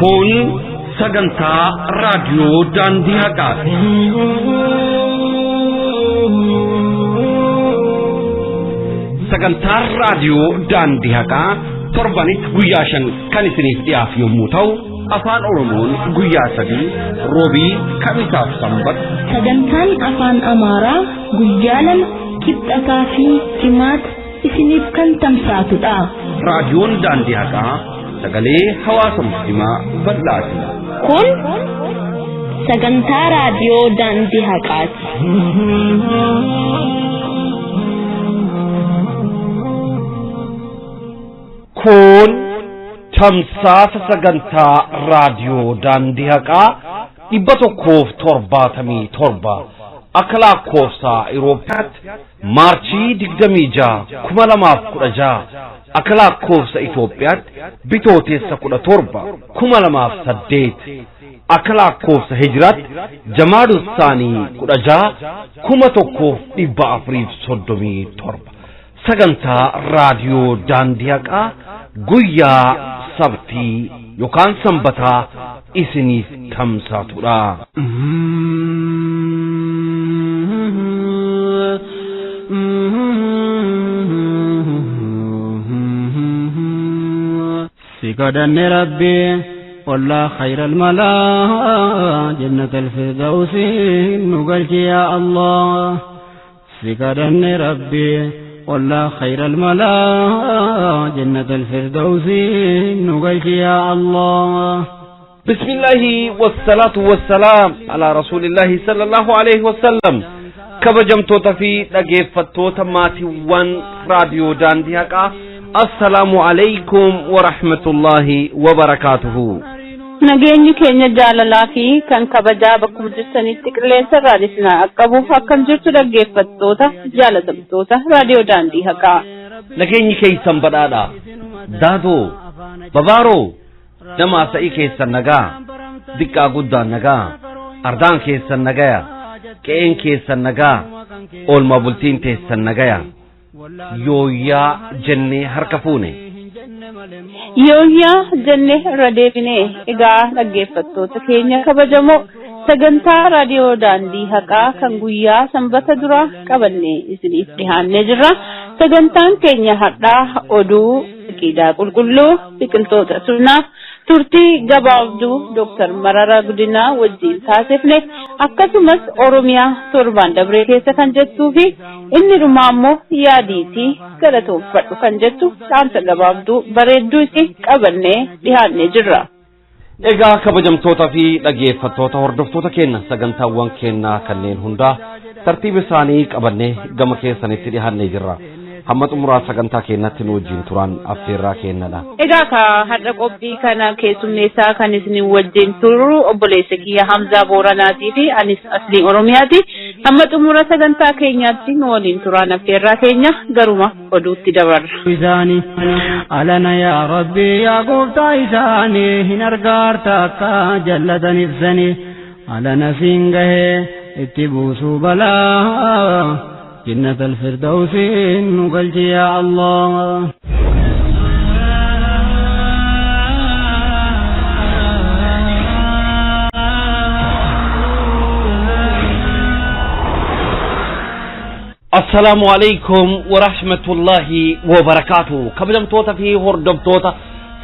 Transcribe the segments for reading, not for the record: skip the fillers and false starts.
Kun sagantaa raadiyoo daandii haqaati. Sagantaa raadiyoo daandii haqaa torbanitti guyyaa 5 kan isiniif dhiyaatu yommuu ta'u, afaan Oromoon guyyaa 3 roobii kamisaaf sanbata. Sagantaan afaan Amaaraa guyyaa 2 kibxataa fi jimaata isiniif kan tamsaatudha. Raadiyoon daandii haqaa sagalee hawaasa musliimaa bal'aati. Kun sagantaa raadiyoo daandii haqaati. Kun tamsaasa sagantaa raadiyoo daandii haqaa 177 akka lakkoofsa Awurooppaatti Maarchii 26 2016 akka lakkoofsa Itoophiyaatti Bitootessa 17 2008 akka lakkoofsa Hijiraatti Jamaaduu Saanii 16 1437 sagantaa raadiyoo daandii haqaa guyyaa sabtii yookaan sanbataa isiniif tamsaatudha. سيقدن ربي والله خير الملا جنة الفردوس نقلت يا الله سيقدن ربي والله خير الملا جنة الفردوس نقلت يا الله. بسم الله والصلاة والسلام على رسول الله صلى الله عليه وسلم. كبجمتوتا في دغيفتوتا ماتي وان راديو داندي حقا. السلام عليكم ورحمة الله وبركاته. nageenyi keenya jaalalaa fi kan kabajaa bakka jirtanitti qilleensa raadiyoo qabuuf akkam jirtu dhaggeeffattoota jaalatamtoota raadiyoo daandii haqaa. Nageenyi keessan badhaadha. Daadoo babaaroo nama sa'ii keessan nagaa diqqaa guddaan nagaa ardaan keessan nagaa qe'een keessan nagaa oolma bultiin teessan nagaa yooyyaa jennee harka fuune. Yooyyaa jennee irra deebinee egaa dhaggeeffattoota keenya kabajamoo sagantaa raadiyoo daandii haqaa kan guyyaa sanbata duraa qabannee isiniif dhihaannee jirra. Sagantaan keenya har'aa oduu qidaa qulqulluu biqiltoota sunnaa turtii gabaabduu Dr. Mararaa Guddinaa wajjin taasifne akkasumas Oromiyaa torbaan dabree keessa kan jettuu fi inni dhumaa immoo yaadiitii galatoomfadhu kan jettu dhaamsa gabaabduu bareedduu itti qabannee dhihaannee jirra. Egaa kabajamtoota fi dhaggeeffattoota hordoftoota keenya sagantaawwan keenyaa kanneen hundaa tartiiba isaanii qabannee gama keessanitti dhihaannee jirra. Hamma xumuraa sagantaa keenyatti nu wajjin turan affeerraa keenyadha. Egaa har'a qophii kana keessummeessaa kan isin wajjin turu obboleessa kiyya Hamzaa Booranaatii fi anis Aslii Oromiyaati. Hamma xumura sagantaa keenyaatti nu waliin turan affeerraa keenya garuma oduutti dabarra. Isaanii alana yaa Rabbi yaa gooftaa isaanii hin argaarta akka jallatan ibsanii alana siin gahee itti buusuu balaa. جنة الفردوس نقلت يا الله. السلام عليكم ورحمة الله وبركاته. كبجمتوتا في هردبتوتا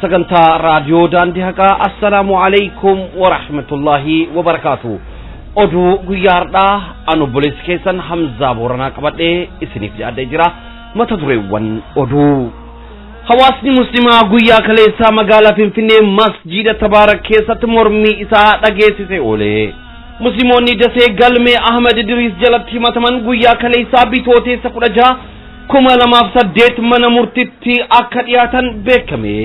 سكنتا راديو داندي حقا. السلام عليكم ورحمة الله وبركاته. oduu guyyaardhaa anu boleessi keessan Hamzaa Booranaa qabadhee isiniif dhiyaadhee jira. Mata dureewwan oduu. Hawaasni muslimaa guyyaa kaleessaa magaalaa Finfinnee masjiida Tabaarak keessatti mormii isaa dhageessisee oole. Musliimoonni dasee galmee Ahmed Idris jalatti himataman guyyaa kaleessaa Bitootessa 16 2008 mana murtiitti akka dhiyaatan beekame.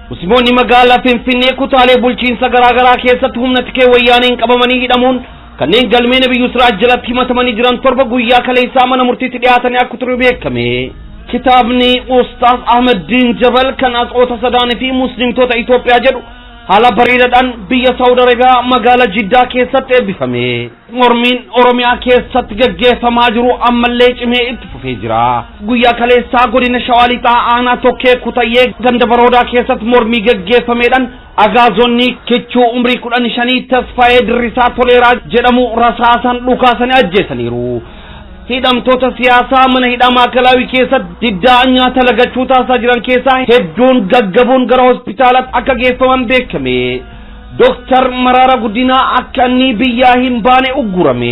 Musliimoonni magaalaa Finfinnee kutaalee bulchiinsa garaagaraa keessatti humna tikee wayyaaneen qabamanii hidhamuun kanneen galmee Nabiyyuu Siraaj jalatti himatamanii jiran torba guyyaa kaleessaa mana murtiitti dhiyaatanii akka ture beekame. Kitaabni Ustaaz Ahmed Din Jabal kan asxoota sadaanii fi muslimtoota Itoophiyaa jedhu haala bareedaadhaan biyya Saudi Arabia magaalaa Jiddaa keessatti eebbifame. Mormiin Oromiyaa keessatti gaggeeffamaa jiru ammallee cimee itti fufee jira. Guyyaa kaleessaa godina Shawaa Lixaa aanaa Tokkee Kutayyee ganda Baroodaa keessatti mormii gaggeeffameedhaan agaazonni kichuu umrii 15 Tasfaayee Dirrisaa Toleeraa jedhamu rasaasan dhukaasanii ajjeesaniiru. Hidhamtoota siyaasaa mana hidhaa Maakalaawii keessatti diddaa nyaata lagachuu taasisaa jiran keessaa hedduun gaggabuun gara hospitaalatti akka geeffaman beekame. Dr. Mararaa Guddinaa akka inni biyyaa hin baane uggurame.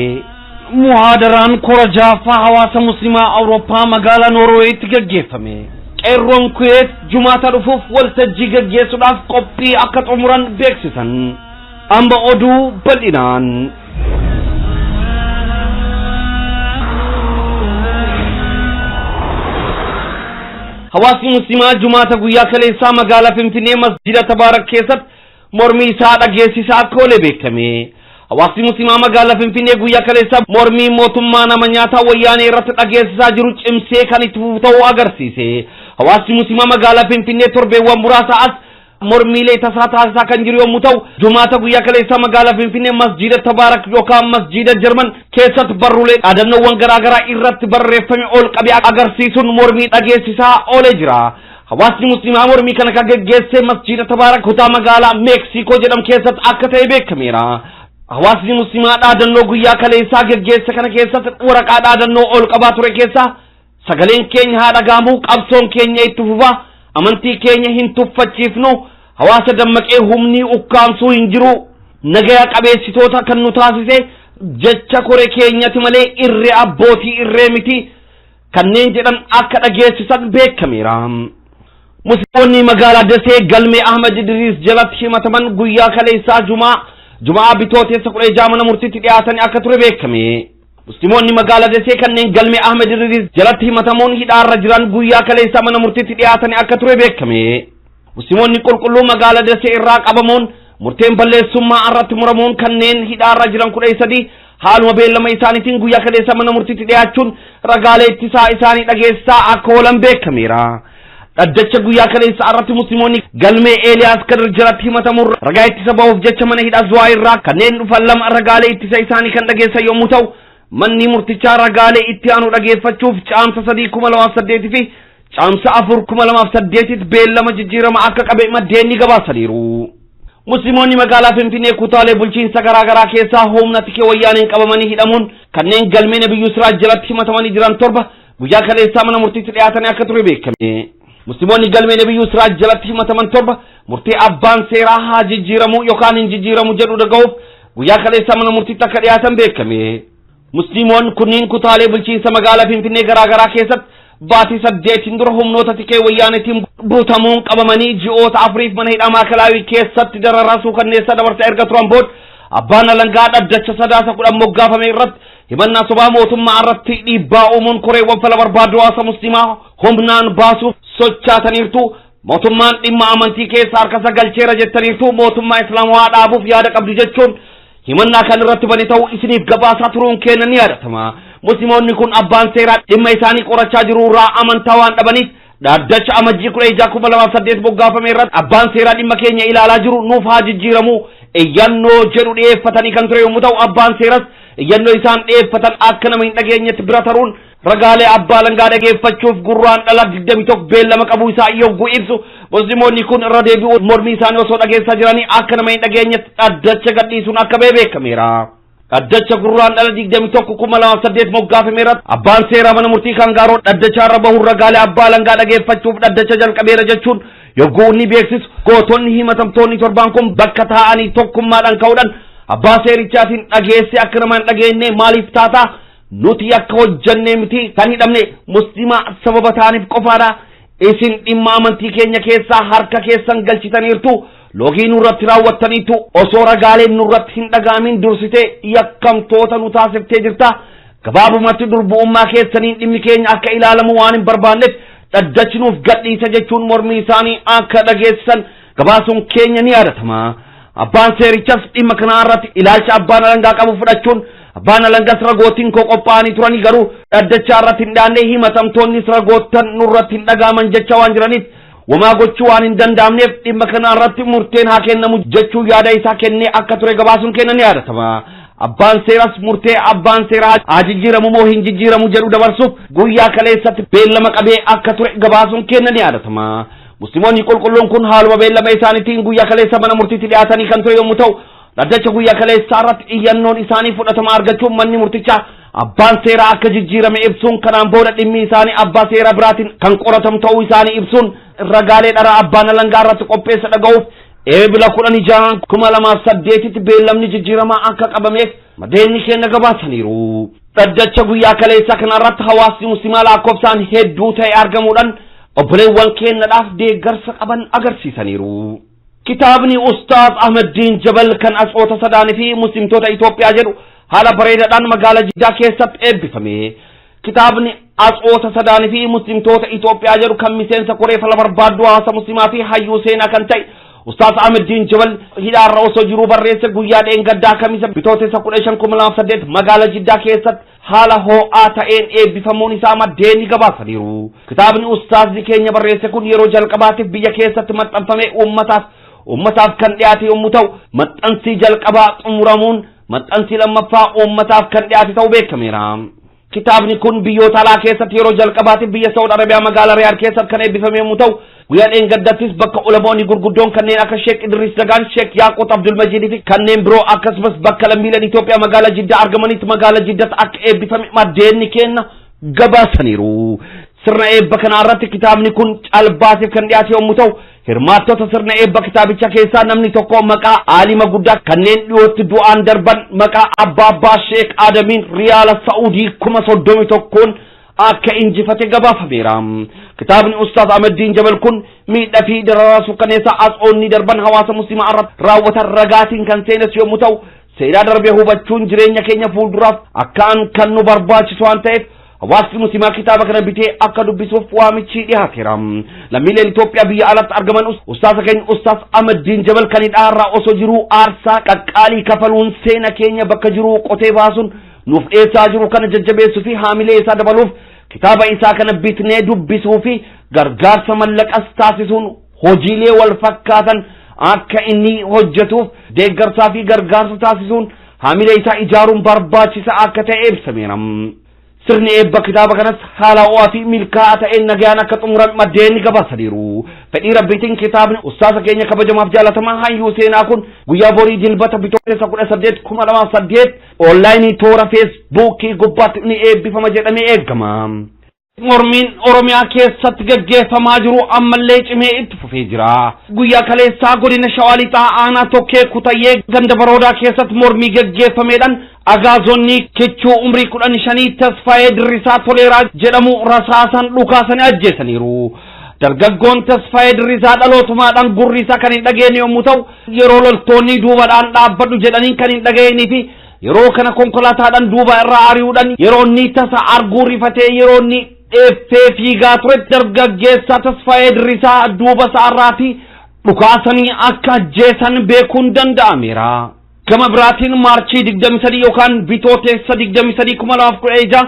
Muhaadaraan korajaafaa hawaasa muslimaa Awurooppaa magaalaa Noorweeyitti gaggeeffame. Qeerroon Kuweet Jumaata dhufuuf waltajjii gaggeessuudhaaf qophii akka xumuran beeksisan. Amma oduu bal'inaan. Hawaasni muslimaa Jumaata guyyaa kaleessaa magaalaa Finfinnee masjida Tabaarak keessatti mormii isaa dhageessisaa akka oole beekame. Hawaasni muslimaa magaalaa Finfinnee guyyaa kaleessaa mormii mootummaa nama nyaataa wayyaanee irratti dhageessisaa jiru cimsee kan itti fufu ta'uu agarsiise. Hawaasni muslimaa magaalaa Finfinnee torbeewwan muraasa as mormiilee taasisaa kan jiru yommuu ta'u, Jumaata guyyaa kaleessaa magaalaa Finfinnee masjida Tabaarak yookaan masjida Jarman keessatti barruulee dhaadannoowwan garaagaraa irratti barreeffame ol qabee agarsiisuun mormii dhageessisaa oolee jira. Hawaasni muslimaa mormii kana kan gaggeesse masjida Tabaarak kutaa magaalaa Meeksikoo jedhamu keessatti akka ta'e beekameera. Hawaasni muslimaa dhaadannoo guyyaa kaleessaa gaggeesse kana keessatti waraqaa dhaadannoo ol qabaa ture keessaa sagaleen keenya haa dhagahamu, qabsoon keenya itti fufa, amantii keenya hin tuffachiifnu, hawaasa dammaqee humni ukkaamsuu hin jiru, nagaya qabeessitoota kan nu taasise jecha kore keenyati malee irree abbootii irree miti kanneen jedhan akka dhageessisan beekameera. Musliimoonni magaalaa Dasee galmee Ahmad Idriis jalatti himataman guyyaa kaleessaa Jumaa bitooteessa 16 mana murtiitti dhiyaatanii akka ture beekame. Musliimoonni magaalaa Dasee kanneen galmee Ahmad Idriis jalatti himatamuun hidhaarra jiran guyyaa kaleessaa mana murtiitti dhiyaatanii akka ture beekame. Musliimoonni qulqulluu magaalaa Dasee irraa qabamuun murteen balleessummaa irratti muramuun kanneen hidhaarra jiran 13 haaluma beellama isaaniitiin guyyaa kaleessaa mana murtiitti dhiyaachuun ragaalee ittisaa isaanii dhageessisaa akka oolan beekameera. Dhaddacha guyyaa kaleessaa irratti musliimoonni galmee Eeliyaas Kadir jalatti himatamuun ragaa ittisa bahuuf jecha mana hidhaa Zuwaa irraa kanneen dhufan lama ragaalee ittisa isaanii kan dhageessan yommuu ta'u, manni murtichaa ragaalee itti aanu dhageeffachuuf caamsa 3,2008 fi caamsa 4,2008 beellama jijjiirama akka qabe maddeenni gabaasaniiru. Musliimoonni magaalaa Finfinnee kutaalee bulchiinsa garaagaraa keessaa humna tikee wayyaaneen qabamanii hidhamuun kanneen galmee Nabiyyuu Siraaj jalatti himatamanii jiran torba guyyaa kaleessaa mana murtiitti dhiyaatanii akka ture beekame. Musliimoonni galmee Nabiyyuu Siraaj jalatti himataman torba murtee abbaan seeraa haa jijjiiramu yookaan hin jijjiiramu jedhu dhaga'uuf guyyaa kaleessaa mana murtiitti akka dhiyaatan beekame. Musliimoonni kunniin kutaalee bulchiinsa magaalaa Finfinnee garaagaraa keessatti baatii 8 dura humnoota tikee wayyaaneetiin butamuun qabamanii ji'oota 4 mana hidhaa Maakalaawii keessatti dararasuu kanneessa dabarsa erga turan booda abbaan alangaa dhaddacha sadaasa 10 moggaafame irratti himannaa sobaa mootummaa irratti dhiibbaa uumuun koreewwan fala barbaadu hawaasa muslimaa humnaan baasuuf sochaataniirtu. Mootummaan dhimma amantii keessa harka galcheera jettaniirtu mootummaa islaamaa dhaabuuf yaada qabdu jechuun himannaa kan irratti bane ta'uu isiniif gabaasaa turuun keenya ni yaadatama. Musliimoonni kun abbaan seeraa dhimma isaanii qorachaa jiru irraa amantaa waan dhabaniif dhaddacha amajjii 16,2008 moggaafame irratti abbaan seeraa dhimma keenya ilaalaa jiru nuuf haa jijjiiramu iyyannoo jedhu dhiyeeffatanii kan ture yommuu ta'u, abbaan seeras iyyannoo isaan dhiyeeffatan akka nama hin dhageenyetti bira taruun ragaalee abbaa alangaa dhageeffachuuf gurraandhala 21 beellama qabu isaa yogguu ibsu, musliimoonni kun irra deebi'uun mormii isaanii osoo dhageessaa jiranii akka nama hin dhageenyetti dhaddacha gadhiisuun akka beekameera. Dhaddacha gurraandhala 21,2008 moggaafame irratti abbaan seeraa mana murtii kan gaaroo dhaddacha irra bahuun ragaalee abbaa alangaa dhageeffachuuf dhaddacha jalqabeera jechuun yogguu inni beeksisu, gootonni himatamtoonni torban kun bakka taa'anii tokkummaadhaan ka'uudhaan abbaa seerichaatiin dhageesse akka nama hin dhageenye maaliif taata nuti akka hojjannee miti kan hidhamne muslima sababa ta'aniif qofaadha. Isin dhimma amantii keenya keessaa harka keessan galchitaniirtu, loogii nurratti raawwattaniitu, osoo ragaaleen nurratti hin dhagaamin dursitee yakkamtoota nu taasiftee jirta. Gabaabumatti durbu'ummaa keessaniin dhimmi keenya akka ilaalamu waan hin barbaanneef dhaddachi nuuf gadhiisa jechuun mormii isaanii akka dhageessisan gabaasuun keenya ni yaadatama. Abbaan seerichas dhimma kana irratti ilaalcha abbaan alangaa qabu fudhachuun abbaan alangas ragootiin koo qophaa'anii turanii garuu dhaddacha irratti hin dhaanne himatamtoonnis ragoottan nurratti hin dhagaaman jecha waan jiraniif wamaa gochuu waan hin danda'amneef dhimma kana irratti murteen haa kennamu jechuu yaada isaa kennee akka ture gabaasuun kennan ni yaadatama. Abbaan seeras murtee abbaan seeraa haa jijjiiramu moo hin jijjiiramu jedhu dabarsuuf guyyaa kaleessatti beellama qabee akka ture gabaasuun kennan ni yaadatama. Musliimoonni qulqulluun kun haaluma beellama isaaniitiin guyyaa kaleessa mana murtiitti dhiyaatanii kan ture yommuu ta'u, dhaddacha guyyaa kaleessaa irratti iyyannoon isaanii fudhatama argachuun manni murtichaa abbaan seeraa akka jijjiirame ibsuun kanaan booda dhimmi isaanii abbaa seeraa biraatiin kan qoratamu ta'uu isaanii ibsuun ragaalee dhara abbaan alangaa irratti qopheessa dhaga'uuf eebila 16/2008tti beellamni jijjiiramaa akka qabameef maddeenni keenya gabaasaniiru. Dhaddacha guyyaa kaleessaa kanarratti hawaasni musliimaa lakkoofsaan hedduu ta'e argamuudhaan obboleewwan keenyadhaaf deeggarsa qaban agarsiisaniiru. Kitaabni Ustaaz Ahmadiin Jabal kan asxoota sadaanii fi muslimtoota Itoophiyaa jedhu haala bareedaadhaan magaalaa Jiddaa keessatti eebbifame. Kitaabni asxoota sadaanii fi muslimtoota Itoophiyaa jedhu kan miseensa koree fala barbaaddu hawaasa musliimaa fi hayyuu seenaa kan ta'e Ustaaz Ahmadiin Jabal hidhaarra osoo jiruu barreesse guyyaa dheengaddaa kamisa bitootessa 15/2008 magaalaa Jiddaa keessatti haala ho'aa ta'een eebbifamuun isaa maddeenni gabaasaniiru. Kitaabni Ustaazni keenya barreesse kun yeroo jalqabaatiif biyya keessatti maxxanfamee ummataaf kan dhiyaate yommuu ta'u, maxxansii jalqabaa xumuramuun maxxansii lammaffaa ummataaf kan dhiyaate ta'uu beekameera. Kitaabni kun biyyoota alaa keessatti yeroo jalqabaatiif biyya Saudi Arabiyaa magaalaa Riyaad keessatti kan eebbifame yommuu ta'u, guyyaa dheengaddattis bakka ulamoonni gurguddoon kanneen akka Sheek Idris Dagaan, Sheek Yaaqut Abdul Majid fi kanneen biroo akkasumas bakka lammiileen Itoophiyaa magaalaa Jiddaa argamanitti magaalaa Jiddaatti akka eebbifame maddeenni keenya gabaasaniiru. Sirna eebba kana irratti kitaabni kun calbaasiif kan dhiyaate yommuu ta'u, hirmaattota sirna eebba kitaabicha keessaa namni tokko maqaa aalima guddaa kanneen dhiyootti du'aan darban maqaa abbaa Sheek Adamiin riyaala Saa'udii 31,000 akka injifate gabaafameera. Kitaabni Ustaaz Ahmadiin Jabal kun miidhaa fi dararaa suukaneessaa asxoonni darban hawaasa musliimaa irratti raawwatan ragaatiin kan seenes yommuu ta'u, seenaa darbee hubachuun jireenya keenya fuulduraaf akkaan kan nu barbaachisu waan ta'eef hawaasni musliimaa kitaaba kana bitee akka dubbisuuf waamichi dhiyaateera. Lammiileen Itoophiyaa biyya alatti argaman ustaaza keenya Ustaaz Ahmadiin Jabal kan hidhaarraa osoo jiruu aarsaa qaqqaalii kafaluun seena keenya bakka jiruu qotee baasuun nuuf dhiyeessaa jiru kana jajjabeessuu fi haamilee isaa dabaluuf kitaaba isaa kana bitnee dubbisuu fi gargaarsa mallaqas taasisuun hojiilee wal fakkaatan akka inni hojjetuuf deeggarsaa fi gargaarsa taasisuun haamilee isaa ijaaruun barbaachisaa akka ta'e ibsameera. Sirni eebba kitaaba kanas haala ho'aa fi milkaa'aa ta'een nagaan akka xumuran maddeenni gabaasaniiru. Fedhii rabbiitiin kitaabni ustaaza keenya kabajamaaf jaalatamaa hayyuu seenaa kun guyyaa borii dilbata bitootessa 18 2008 onlaayinii toora feesbuukii gubbaatti ni eebbifama jedhamee eegama. Mormiin Oromiyaa keessatti gaggeeffamaa jiru ammallee cimee itti fufee jira. Guyyaa kaleessaa godina Shawaa Lixaa aanaa Tokkee Kutayyee ganda Baroodaa keessatti mormii gaggeeffameedhaan agaazonni kichuu umrii 15 Tasfaayee Dirrisaa Toleeraa jedhamu rasaasan dhukaasanii ajjeesaniiru. Dargaggoon Tasfaayee Dirrisaa dhalootumaadhaan gurri isaa kan hin dhageenye yommuu ta'u, yeroo loltoonni duubadhaan dhaabbadhu jedhanii kan hin dhageenyee fi yeroo kana konkolaataadhaan duuba irraa ari'uudhaan yeroo inni tasa arguu rifatee yeroo inni dheeftee fiigaa ture dargaggeessa Tasfaayee Dirrisaa duuba isaarraati dhukaasanii akka ajjeesan beekuun danda'ameera. Gama biraatiin maarchii 23 yookaan bitootessa 23 2016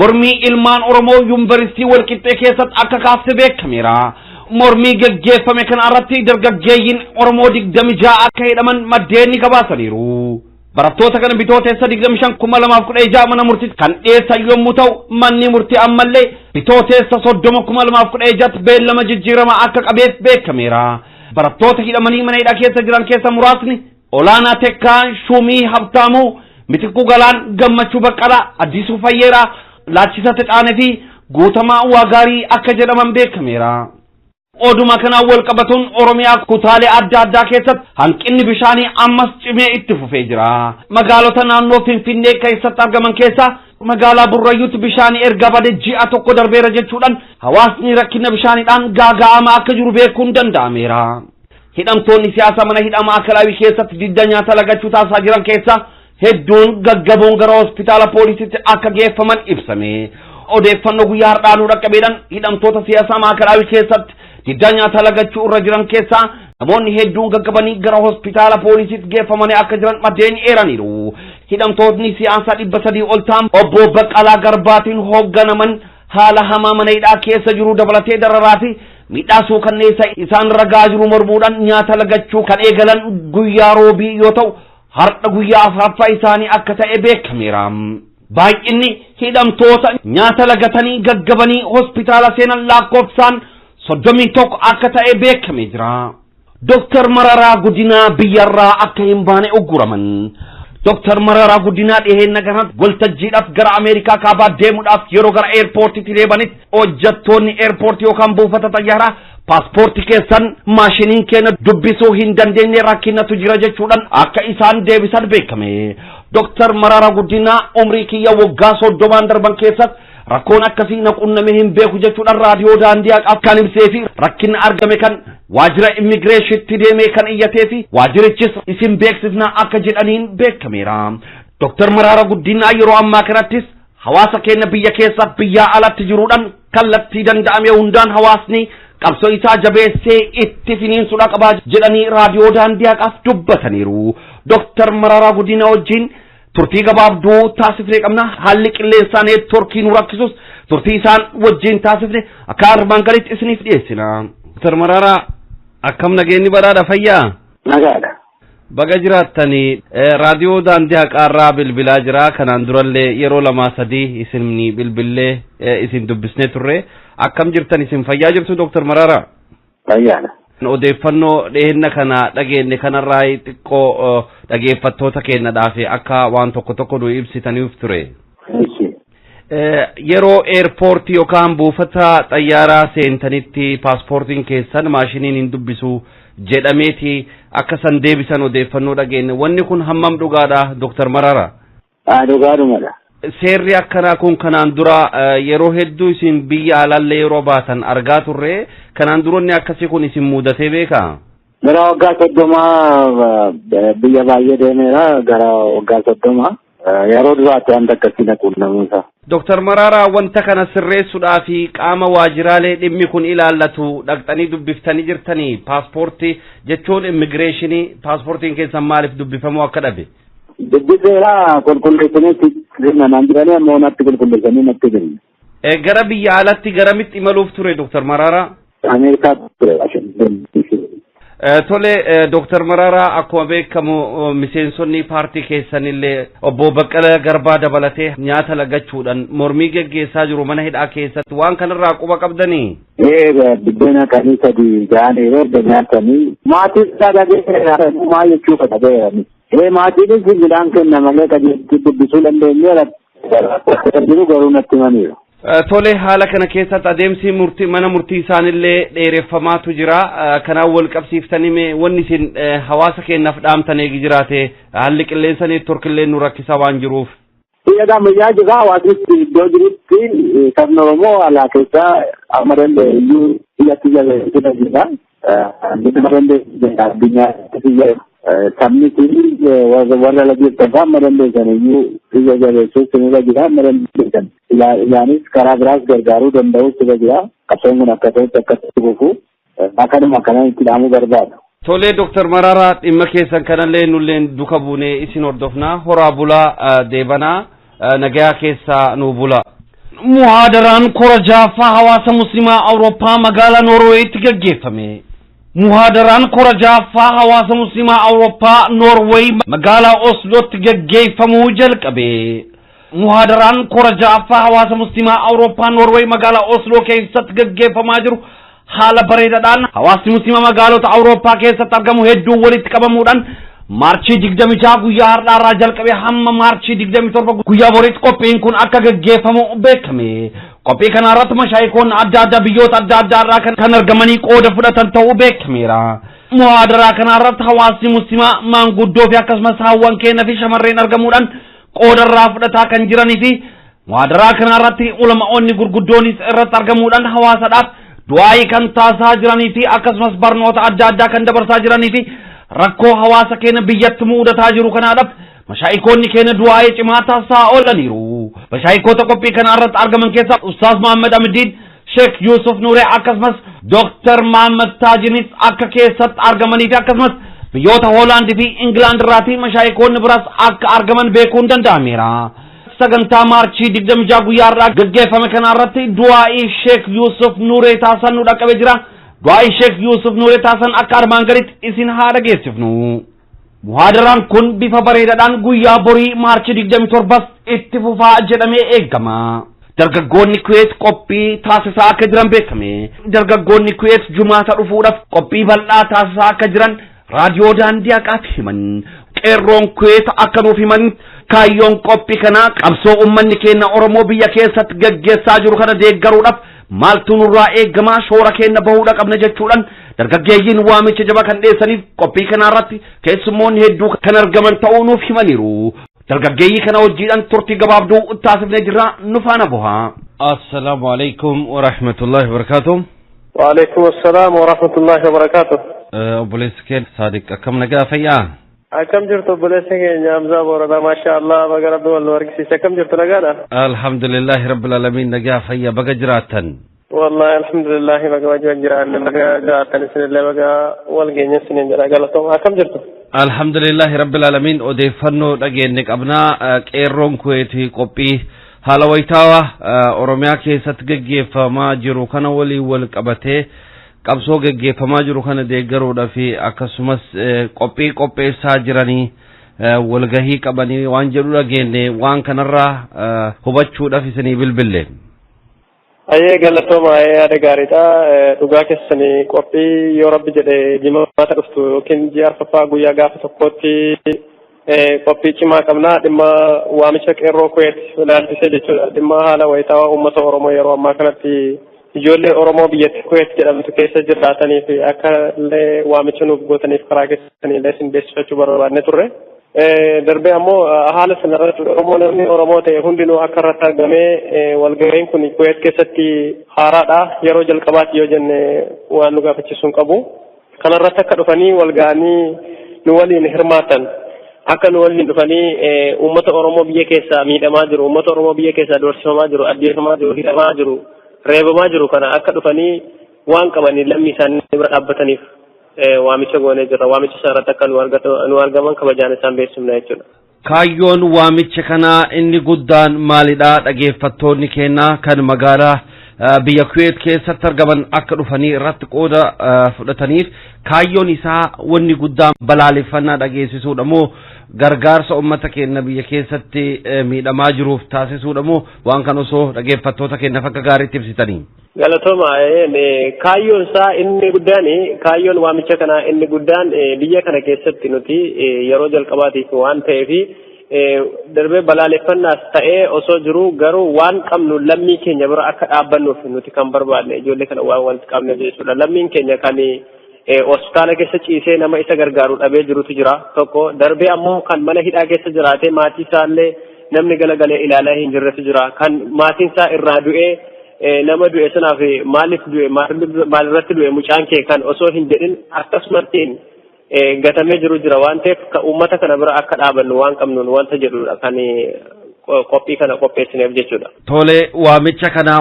mormii ilmaan Oromoo yuunivarsiitii Walqixxee keessatti akka kaafte beekameera. Mormii gaggeeffame kana irratti dargaggeeyyiin Oromoo 26 akka hidhaman maddeenni gabaasaniiru. Barattoota kana bitootessa 25 2016 mana murtiitti kan dhiyeessan yommuu ta'u, manni murtii ammallee bitootessa 30 2016 beellama jijjiirama akka qabeef beekameera. Barattoota hidhamanii mana hidhaa keessa jiran keessa muraasni Olaanaa Tekkaa, Shumii Habtaamuu, Mitikuu Galaan, Gammachuu Baqqalaa, Addisuu Fayyeeraa, Laachisa Tixaanee fi Guutamaa Waagaarii akka jedhaman beekameera. Oduma kanaan wal qabatuun Oromiyaa kutaalee adda addaa keessatti hanqinni bishaanii ammas cimee itti fufee jira. Magaalota naannoo Finfinnee keessatti argaman keessaa magaalaa Burrayyuutti bishaanii erga bade ji'a tokko darbeera jechuudhaan hawaasni rakkina bishaaniidhaan gaaga'amaa akka jiru beekuun danda'ameera. Hidhamtoonni siyaasaa mana hidhamaa Akalaawii keessatti didda nyaata lagachuu taasisaa jiran keessaa hedduun gaggaboon gara hospitaala poolisiitti akka geeffaman ibsame. Odeeffannoo guyyaa har'aanuu dhaqqabeedhaan hidhamtoota siyaasaa Akalaawii keessatti didda nyaata lagachuu irra jiran keessaa namoonni hedduun gaggabanii gara hospitaala poolisiitti geeffamanii akka jiran maddeenni eeraniiru. Hidhamtoonni siyaasaa 300 ol ta'an obbo Baqqalaa Garbaatiin hoogganaman haala hamaa mana hidhaa keessa jiru dabalatee dararaa fi midhaasuu kanneessa isaan ragaa jiru mormuudhaan nyaata lagachuu kan eegalan guyyaa roobii yoo ta'u har'a guyyaa afuraffaa isaanii akka ta'e beekameera. Baay'inni hidhamtoota nyaata lagatanii gaggabanii hospitaala seenan lakkoofsaan 31 akka ta'e beekamee jira. Dr. Mararaa Guddinaa biyyarraa akka hin baane ugguraman. Dr. Mararaa Guddinaa dhiheenna kanatti waltajjiidhaaf gara Ameerikaa kaabaa deemuudhaaf yeroo gara eerpoortiitti deebanitti hojjettoonni eerpoortii yookaan buufata xayyaaraa paaspoortii keessan maashiniin keenya dubbisuu hin dandeenye rakkinatu jira jechuudhaan akka isaan deebisan beekame. Dr. Mararaa Guddinaa umrii kiyya waggaa 30 darban keessatti rakkoon akkasii na qunname hin beeku jechuudhaan raadiyoo daandii haqaaf kan ibsee fi rakkinni argame kan waajjira immigireeshinitti deemee kan iyyatee fi waajjirichis isin beeksifna akka jedhaniin beekameera. Dr. Mararaa Guddinaa yeroo ammaa kanattis hawaasa keenya biyya keessaa biyya alatti jiruudhaan kallattii danda'ame hundaan hawaasni qabsoo isaa jabeessee itti finiinsuudha qabaa jedhanii raadiyoo daandii haqaaf dubbataniiru. Dr. Mararaa Guddinaa wajjin turtii gabaabduu taasifnee qabna. Haalli qilleensaa neetworkii nu rakkisus turtii isaan wajjin taasifne akka armaan gaditti isiniif dhiyeessina. Dr. Mararaa akkam nageenyi badhaadha fayyaa? Nagaadha. Baga jiraattanii raadiyoo daandii haqaarraa bilbilaa jira. Kanaan durallee yeroo 2-3 isin bilbillee isin dubbisnee turre. Akkam jirtan isin fayyaa jirtu Dr. Mararaa? Fayyaadha. Odeeffannoo dhiheenna kana dhageenye kanarraa xiqqoo dhageeffattoota keenyadhaaf akka waan tokko nu ibsitaniif ture. Yeroo eerpoortii yookaan buufata xayyaaraa seentanitti paaspoortiin keessan maashiniin hin dubbisu jedhameeti akka san deebisan odeeffannoo dhageenye. Wanni kun hammam dhugaadha Dr. Mararaa? Dhugaadhumadha. Seerri akkanaa kun kanaan dura yeroo hedduu isin biyya alaallee yeroo baatan argaa turre. Kanaan duroonni akkasii kun isin mudatee beekaa? Gara waggaa 30 biyya baay'ee deemeera. Gara waggaa 30 yeroo duraatti wanta akkasii na quunnamuusa. Dr. Mararaa wanta kana sirreessuudhaa fi qaama waajjiraalee dhimmi kun ilaallatu dhaqxanii dubbiftanii jirtanii paaspoortii jechuun immigireeshinii paaspoortiin keessan maaliif dubbifamuu akka dhabe? Dubbiseera qulqulleessanii naan jiranii ammoo natti qulqulleessanii natti kennu. Gara biyya alatti garamitti imaluuf ture Dr. Mararaa? Ameerikaa ture. Tole Dr. Mararaa akkuma beekamu miseensonni paartii keessanillee obbo Baqqalaa Garbaa dabalatee nyaata lagachuudhaan mormii geggeessaa jiru mana hidhaa keessatti waan kanarraa quba qabdanii? Biddeena kanii sadii ga'anii yeroo nyaatanii maatii isaa dhageessee maa jechuu kadhabeerani. Maatiinis midhaan kenna malee qajeelchi dubbisuu dandeenyeera jiru garuu natti himaniiru. Tole haala kana keessatti adeemsi mana murtii isaanillee dheereffamaatu jira. Kanaan wal qabsiiftanii wanni isin hawaasa keenyaaf dhaamtan eegi jiraate haalli qilleensa neetworkillee nu rakkisa waan jiruuf. Fayyadamayyaa jira hawaasni iddoo jirutti sabni Oromoo alaa keessaa amma dandeenyu biyyatti jabeessudha jira. Bitti dandeenyu addunyaa sabni warra lageeffatan amma dandeessaniyyuu biyya jabeessuu sinirra jira amma dandeessan. Ilaanis karaa biraas gargaaruu danda'u sirra jira. Qabsoon kun akka ta'utti akkatti fufu akkanuma kanaan itti dhaamuu barbaada. Tole Dr. Mararaa dhimma keessan kanallee nulleen duka buunee isin hordofnaa horaa bulaa deebanaa nagayaa keessaa nu bula. Muhaadaraan kora jaaffaa hawaasa muslimaa Awurooppaa magaalaa Noorweeyitti gaggeeffame. Muhaadaraan kora jaaffaa hawaasa muslimaa Awurooppaa Noorweey magaalaa Oslootti gaggeeffamuu jalqabe. Muhaadaraan kora jaaffaa hawaasa muslimaa Awurooppaa Noorweey magaalaa Osloo keessatti gaggeeffamaa jiru haala bareedaadhaan hawaasni muslimaa magaalota Awurooppaa keessatti argamu hedduu walitti qabamuudhaan maarchii 26 guyyaa har'aarraa jalqabee hamma maarchii 27 guyyaa boriitti qophiin kun akka gaggeeffamu beekame. Qophii kana irratti mashaayikoonni adda addaa biyyoota adda addaa irraa kan argamanii qooda fudhatan ta'uu beekameera. Muhaadaraa kana irratti hawaasni muslimaa maanguddoo fi akkasumas hawwan keenya fi shamarreen argamuudhaan qooda irraa fudhataa kan jiranii fi muhaadaraa kana irratti ulamaa'onni gurguddoonis irratti argamuudhaan hawaasadhaaf du'aa'ii kan taasisaa jiranii fi akkasumas barnoota adda addaa kan dabarsaa jiranii fi rakkoo hawaasa keenya biyyatti mudataa jiru kanaadhaaf mashaayikoonni keenya du'aa'ii cimaa taasisaa oolaniiru. Mashaayikoota qophii kana irratti argaman keessaa Ustaaz Muhammad Amidiin, Sheekh Yusuf Nuuree akkasumas Dr. Muhammad Taajinis akka keessatti argamanii fi akkasumas biyyoota Hoolaandii fi Ingilaand irraatii mashaayikoonni biraas akka argaman beekuun danda'ameera. Sagantaa maarchii 26 guyyaa irraa gaggeeffame kana irratti du'aa'ii Sheekh Yusuf Nuuree taasisan nu dhaqqabe jira. du'aa Sheekh Yusuf Nuuree Taasan akka armaan gaditti isin haa dhageessifnu. Muhaadaraan kun bifa bareedaadhaan guyyaa borii Maarchi 27 itti fufaa jedhamee eegama. Dargaggoonni Kuweet qophii taasisaa akka jiran beekame. Dargaggoonni Kuweet Jumaata dhufuudhaaf qophii bal'aa taasisaa akka jiran raadiyoo daandii haqaatti himan. Qeerroon Kuweet akka nuuf himan kaayyoon qophii kanaa qabsoo uummanni keenya Oromoo biyya keessatti gaggeessaa jiru kana deeggaruudhaaf maaltu nurraa eegama shoora keenya bahuudha qabna jechuudhaan dargaggeeyyiin waamicha jaba kan dhiyeessaniif qophii kanarratti keessummoonni hedduu kan argaman ta'uu nuuf himaniiru. dargaggeeyyii kana wajjiidhaan turtii gabaabduu taasifnee jirra nu faana buha. Assalaamu alaykum wa rahmatullahi wa barakatuh. Wa alaykum assalaam wa rahmatullahi wa barakatuh. Obboleessi kee Saadiq akkam nagaa fayyaa? Akkam jirtu obboleessi keenya Hamzaa Booranaa maashaallah baga rabbi wal warqisiise akkam jirtu nagaadha? Alhamdulillahi rabbil alamin nagaa fayya baga jiraattan. Wallahi alhamdulillahi baga wajjin jiraanne baga jiraattan isinillee baga wal geenya isinin jedha galatooma akkam jirtu? Alhamdulillahi rabbil alamin odeeffannoo dhageenye qabnaa qeerroon Kuweetii qophii haala wayitaawaa Oromiyaa keessatti gaggeeffamaa jiru kana waliin wal qabatee qabsoo gaggeeffamaa jiru kana deeggaruudhaaf akkasumas qophii qopheessaa jiranii walgahii qabanii waan jedhu dhageenye waan kanarraa hubachuudhaaf isinii bilbille. Ayyee galatooma yaada gaariidha dhugaa keessanii qophii yoo rabbi jedhe jimaata dhuftu yookiin ji'a arfaffaa guyyaa gaafa tokkotti qophii cimaa qabna dhimma waamicha qeerroo Kuweet ilaalchisee jechuudha dhimma haala wayitaawaa uummata Oromoo yeroo ammaa kanatti ijoollee Oromoo biyyatti Kuweet jedhamtu keessa jiraataniif akka illee waamicha nuuf gootaniif karaa keessanii illee isin beeksifachuu barbaadne turre. Darbee ammoo haala sanarratti namni Oromoo ta'e hundinuu akka irratti argamee walgahiin kun Kuweet keessatti haaraadha yeroo jalqabaatti yoo jenne waan nu gaafachisuun qabu. Kanarratti akka dhufanii walgahanii nu waliin hirmaatan akka nu waliin dhufanii uummata Oromoo biyya keessaa miidhamaa jiru uummata Oromoo biyya keessaa doorsifamaa jiru ajjeefamaa jiru hidhamaa jiru reebamaa jiru kana akka dhufanii waan qabanii lammii isaanii bira dhaabbataniif waamicha goonee jirra waamicha isaarratti akka nu argaman kabajaan isaan beeksifna jechuudha. Kaayyoon waamicha kanaa inni guddaan maalidha dhageeffattoonni keenya kan magaalaa biyya Kuweet keessatti argaman akka dhufanii irratti qooda fudhataniif kaayyoon isaa wanni guddaan balaaleffannaa dhageessisuudha moo gargaarsa uummata keenya biyya keessatti miidhamaa jiruuf taasisuudha moo waan kan osoo dhageeffattoota keenyaaf akka gaariitti ibsitanii. Galatooma kaayyoon isaa inni guddaan kaayyoon waamicha kanaa inni guddaan biyya kana keessatti nuti yeroo jalqabaatiif waan ta'eef darbee balaaleffannaas ta'ee osoo jiru garuu waan qabnu lammii keenya bira akka dhaabbannuuf nuti kan barbaadne ijoollee kana waan walitti qabne jechuudha lammiin keenya kan hospitaala keessa ciisee nama isa gargaaru dhabee jirutu jira tokko darbee ammoo kan mana hidhaa keessa jiraatee maatii isaallee namni galagalee ilaalaa hin jirretu jira kan maatiin isaa irraa du'ee nama du'e sanaaf maaliif du'e maalirratti du'e mucaan kee kan osoo hin jedhin akkasumattiin gatamee jiru jira waan ta'eef uummata kana bira akka dhaabannu waan qabnuun wanta jedhudha kan qophii kana qopheessineef jechuudha. Tole waamicha kana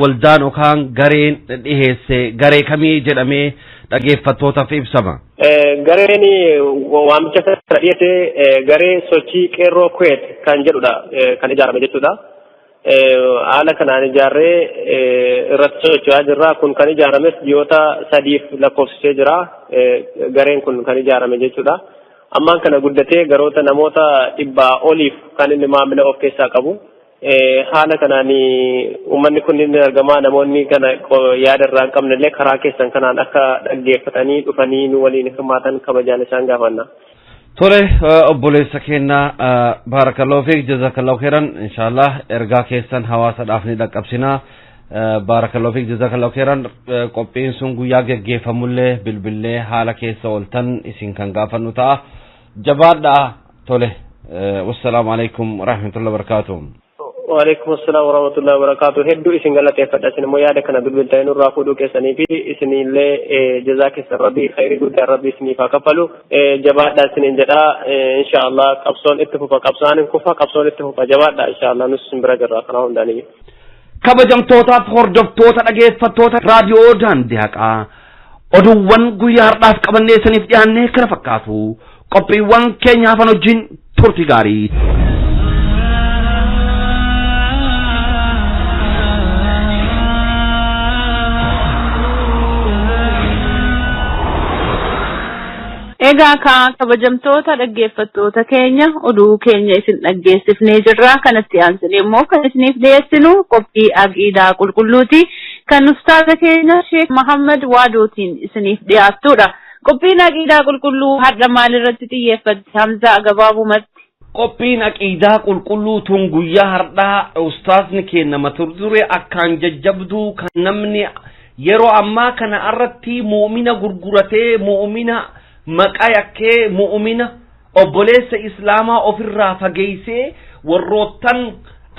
waldaan yookaan gareen dhiheesse garee kamii jedhamee dhageeffattootaaf ibsama. Gareen waamicha kana dhiyeesse garee sochii qeerroo Kuweet kan jedhudha kan ijaarame jechuudha. Haala kanaan ijaarree irratti socho'aa jirra kun kan ijaarames ji'oota 3 lakkoofsisee jira gareen kun kan ijaarame jechuudha ammaan kana guddatee garoota namoota 100 oliif kan inni maamila of keessaa qabu haala kanaan uummanni kun inni argamaa namoonni kana yaada irraa hin qabnellee karaa keessan kanaan akka dhaggeeffatanii dhufanii nu waliin hirmaatan kabajaan isaan gaafanna. Tole obboleessa keenya barakallahu fiik jazakallahu khairan inshallah ergaa keessan hawaasadhaaf ni dhaqqabsina barakallahu fiik jazakallahu khairan qophiin sun guyyaa geggeeffamullee bilbillee haala keessa ooltan isin kan gaafannu ta'a jabaadha tole wassalamu alaikum warahmatullahi wabarakatuh. Waalaikum assalam warahmatullahi wabarakatuh hedduu isin galateeffadha isin immoo yaada kana bilbiltanii nurraa fuudhuu keessanii fi isinillee jazaa keessan rabbii khairii guddaa rabbii isiniif haa kaffalu jabaadha isiniin jedha inshaallah qabsoon itti fufa qabsaan hin kufa qabsoon itti fufa jabaadha inshaallah nus isin bira jirra kanaa hundaanii. Kabajamtootaaf hordoftoota dhageeffattoota raadiyoo daandii haqaa oduuwwan guyyaa har'aaf qabannee isiniif dhiyaannee kana fakkaatu qophiiwwan keenyaaf wajjin turtii gaarii. Egaa kabajamtoota dhaggeeffattoota keenya oduu keenya isin dhaggeessifnee jirra. Kanatti aansinee immoo kan isiniif dhiyeessinu qophii aqiidaa qulqulluuti. Kan ustaaza keenya Sheek Muhammad Waadootiin isiniif dhiyaatudha. Qophiin aqiidaa qulqulluu har'a maalirratti xiyyeeffatti Hamza gabaabumatti? Qophiin aqiidaa qulqulluu tun guyyaa har'aa ustaazni keenya maturture akkaan jajjabduu kan namni yeroo ammaa kana irratti mu'mina gurguratee mu'mina maqaa yakkee mu'mina obboleessa islaamaa ofirraa fageessee warroottan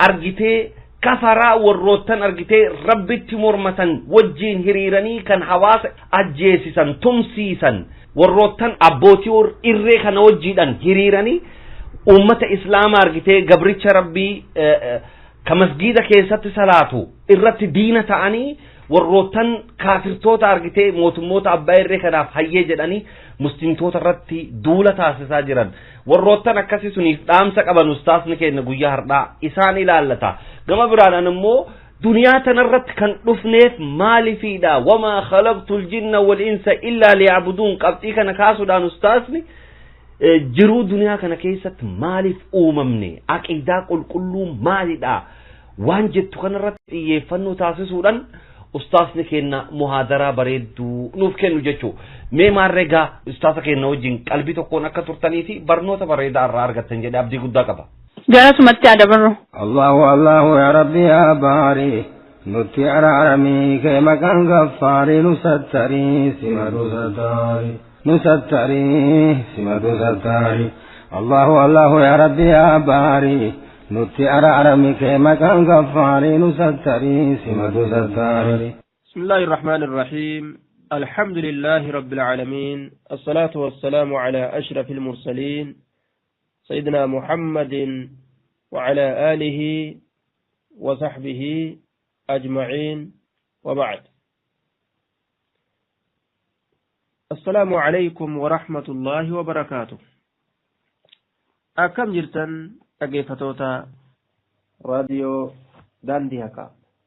argitee kafaraa warroottan argitee rabbitti mormatan wajjiin hiriiranii kan hawaasa ajjeesisan tumsiisan warroottan abbootii irree kana wajjiidhan hiriiranii ummata islaamaa argitee gabricha rabbii ka masgiida keessatti salaatu irratti diina ta'anii warroottan kaafirtoota argitee mootummoota abbaa irree kanaaf hayyee jedhanii muslimtoota irratti duula taasisaa jiran warroottan akkasii suniif dhaamsa qaban ustaasni keenya guyyaa har'aa isaan ilaallata. Gama biraan immoo duniyaa tanarratti kan dhufneef maaliifidha wamaa khalaqtul jinna wal insa illaa liya'buduun qabxii kana kaasuudhaan ustaasni jiruu duniyaa kana keessatti maaliif uumamne aqiidaa qulqulluu maalidha waan jettu kanarratti xiyyeeffannoo taasisuudhaan ustaasni keenya muhaadaraa bareedduu nuuf kennu jechuu mee maarreegaa ustaasa keenya wajjin qalbii tokkoon akka turtanii fi barnoota bareedaa irraa argattan jedhee abdii guddaa qaba. Jarasumatti adabarru. Allahu ya rabbi ya baari nuti araarami kee maqaan gaffaari nusattari simadu sattari nusattari simadu sattari Allahu ya rabbi ya baari nuti araarami kee maqaan gaffaari nusattari simadu sattari. Bismillahir Rahmanir Rahim. الحمد لله رب العالمين الصلاة والسلام على أشرف المرسلين سيدنا محمد وعلى آله وصحبه أجمعين وبعد السلام عليكم ورحمة الله وبركاته أكم جرتن أجيفتوتا راديو دانديهكا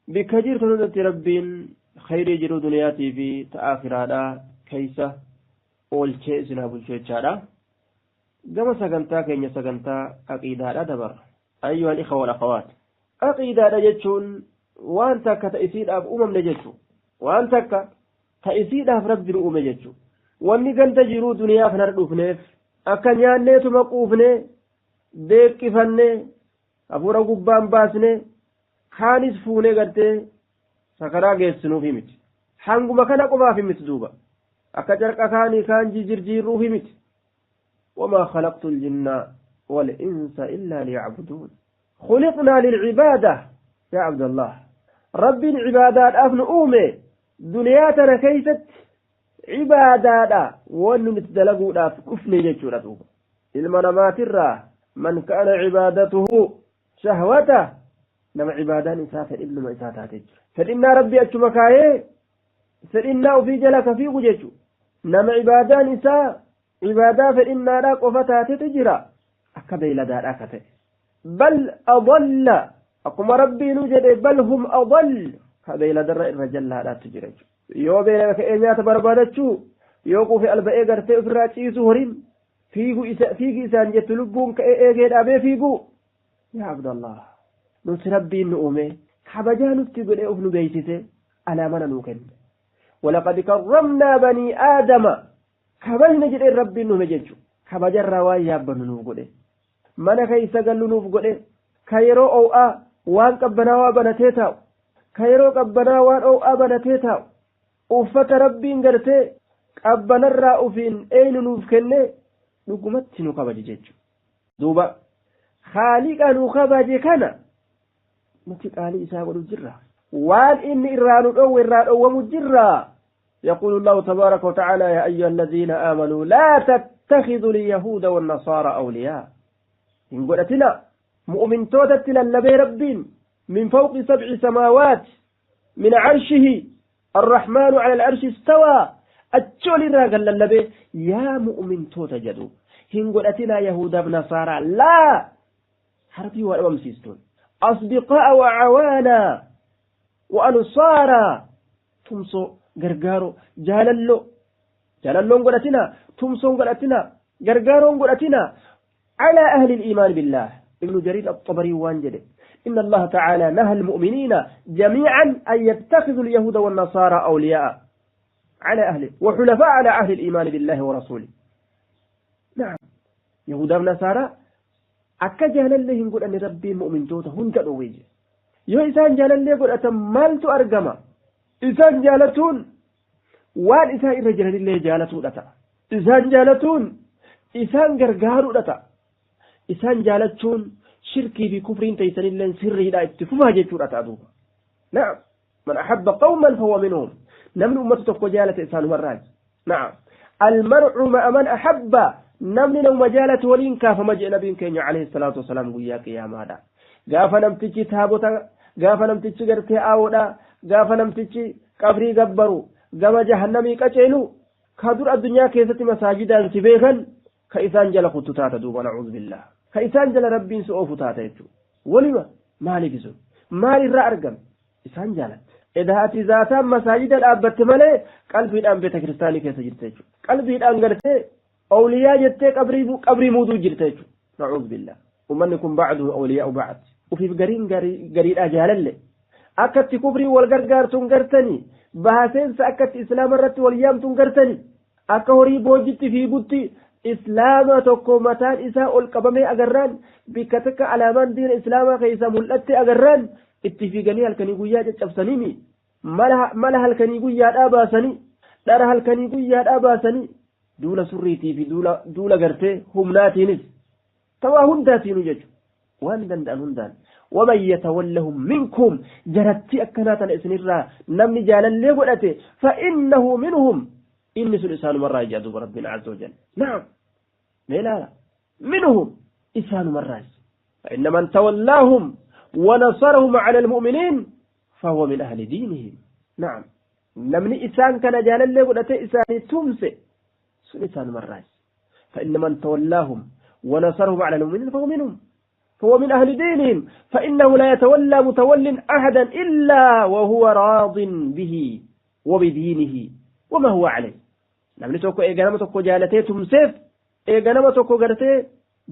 بكجير تنودت ربين خير جرو دنياتي في تآخرادا كيسة أولشي سنها بلشي تشارا كما سكنتا كينيا سكنتا أقيدا دبر أيها الإخوة والأخوات أقيدا جتشون وأنت كتأسيد أب نجتشو وأنت كتأسيد أب رب درؤم جتشو وأني كنت جرو دنيا فنردو فنيف أكن ياني تمقوفني ديك كفني أفورا قبان باسني خانس فوني قرتي sakaraa geessinuufi miti hanguma kana qofaaf miti duuba akka carqa kaanii kaan jirjiirruufi miti wamaa khalaqtu ljinna walinsa illaa liyacbuduun khuliqnaa lilcibaada yaa abdallah rabbiin cibaadaadhaaf nu uume duniyaa tana keeysatti cibaadaadha wannu nuti dalaguudhaaf dhufne jechuudha duuba ilma namaatirraa man kaana cibaadatuhu shahwata nama cibaadaan isaa fedhinnuma isaa taate jira fedhinnaa rabbii achuma kaayee fedhinnaa ofii jala kafiigu jechu nama cibaadaan isaa cibaadaa fedhinnaadhaa qofa taatetu jira akka beeyladaadhaa ka ta'e bal adalla akkuma rabbiinuu jedhe bal hum adall ka beeyladarra irra jallaadhaatu jira yoo beelada ka'ee nyaata barbaadachuu yoo quufe alba'ee gartee ofirraa ciisu horiin fiigi isaan jettu lubbuun ka'ee eegee dhaabee fiigu yaa abdallah nuti rabbiin nu uume kabajaa nutti godhee of nu beeysise alaamana nuu kenne walaqad karramnaa banii aadama kabajna jedheen rabbiin nuume jechu kabajarraa waan yaabbannu nuuf godhe mana keeysa gallu nuuf godhe ka yeroo oo'aa waan qabbanaawaa banatee taa'u ka yeroo qabbanaa waan oo'aa banatee taa'u uffata rabbiin gartee qabbanarraa ufiin eeynu nuuf kenne dhugumatti nu kabaje jechu duuba haaliqa nu kabaje kana nuti qaalii isaa godhu jirra waan inni irraa nu dhowwe irraa dhowwamu jirra يقول الله تبارك وتعالى يا أيها الذين آمنوا لا تتخذوا اليهود والنصارى أولياء إن قلتنا مؤمن توتت للبي ربين من فوق 7 سماوات من عرشه الرحمن على العرش استوى أتشول الراجل للبي يا مؤمن توتجدوا إن قلتنا يهود ونصارى لا حربي ومسيستون أصدقاء وعوانا وأنصارا تمسو غرغارو جاللو قلتنا تمسون قلتنا غرغارون قلتنا على أهل الإيمان بالله. ابن جرير الطبري وانجده إن الله تعالى نهى المؤمنين جميعا أن يتخذوا اليهود والنصارى أولياء على أهله وحلفاء على أهل الإيمان بالله ورسوله. نعم يهودا ونصارى akka jaalallee hin godhanne rabbiin mu'mintoota hunda dhoowwee jira. Yoo isaan jaalallee godhatan maaltu argama? Isaan jaalatuun waan isaan irra jiranillee jaalatuudha ta'a. Isaan jaalatuun isaan gargaaruudha ta'a. Isaan jaalachuun shirkii fi kufriin teessanillee sirriidhaa itti fufaa jechuudha ta'a duuba. Naam. Man ahabba qawman fahuwa minhum. Namni ummata tokko jaalate isaanumarraa. Naam. Almar'u ma'a man ahabba. namni nama jaalatu waliin kaafama jee nabiin keenya alayhi salaatu wasalaam guyyaa qiyaamaadha. Gaafa namtichi taabota gaafa namtichi gartee aawudha gaafa namtichi qabrii gabbaru gama jahannamii qaceelu ka dur addunyaa keessatti masaajidaan si beekan ka isaan jala kuttu taata duuba na'uudhu billah ka isaan jala rabbiin si oofu taata jechuudha. Walima maaliif sun maalirraa argame isaan jaalatte. Edaati zaataan masaajida dhaabbatte malee qalbiidhaan beeta kiristaanii keessa jirte jechuudha. Qalbiidhaan gartee أولياء جتة قبري موضوع جرتاج نعوذ بالله ومن يكون بعده أولياء بعد وفي قرين أجهل اللي أكت كبري والقرقار تنقرتني بهاسين سأكت إسلام الرت واليام تنقرتني أكهوري بوجت في بوتي إسلام تقومتان إساء القبمي أقران بكتك على دين إسلام كيسا ملأت أقران اتفقني الكنيقيات الشفصنيمي مالها الكنيقيات أباسني دارها الكنيقيات أباسني دولا سريتي في دولا قرتي هم ناتينس توا هنداتين ججو واندان هندان ومن يتولهم منكم جرتي أكناتا إسنرا نمني جالا اللي قلته فإنه منهم إنس الإنسان مرة يجادوا ربنا عز وجل. نعم لا منهم إنسان مرة فإن من تولاهم ونصرهم على المؤمنين فهو من أهل دينهم. نعم نمني إنسان كان جالا اللي قلته إنسان تمسي سلسان مراس فإن من تولاهم ونصرهم على المؤمنين فهو منهم فهو من أهل دينهم فإنه لا يتولى متول أحدا إلا وهو راض به وبدينه وما هو عليه. نمني توكو إيقانما توكو جالتي تمسيف إيقانما توكو قرتي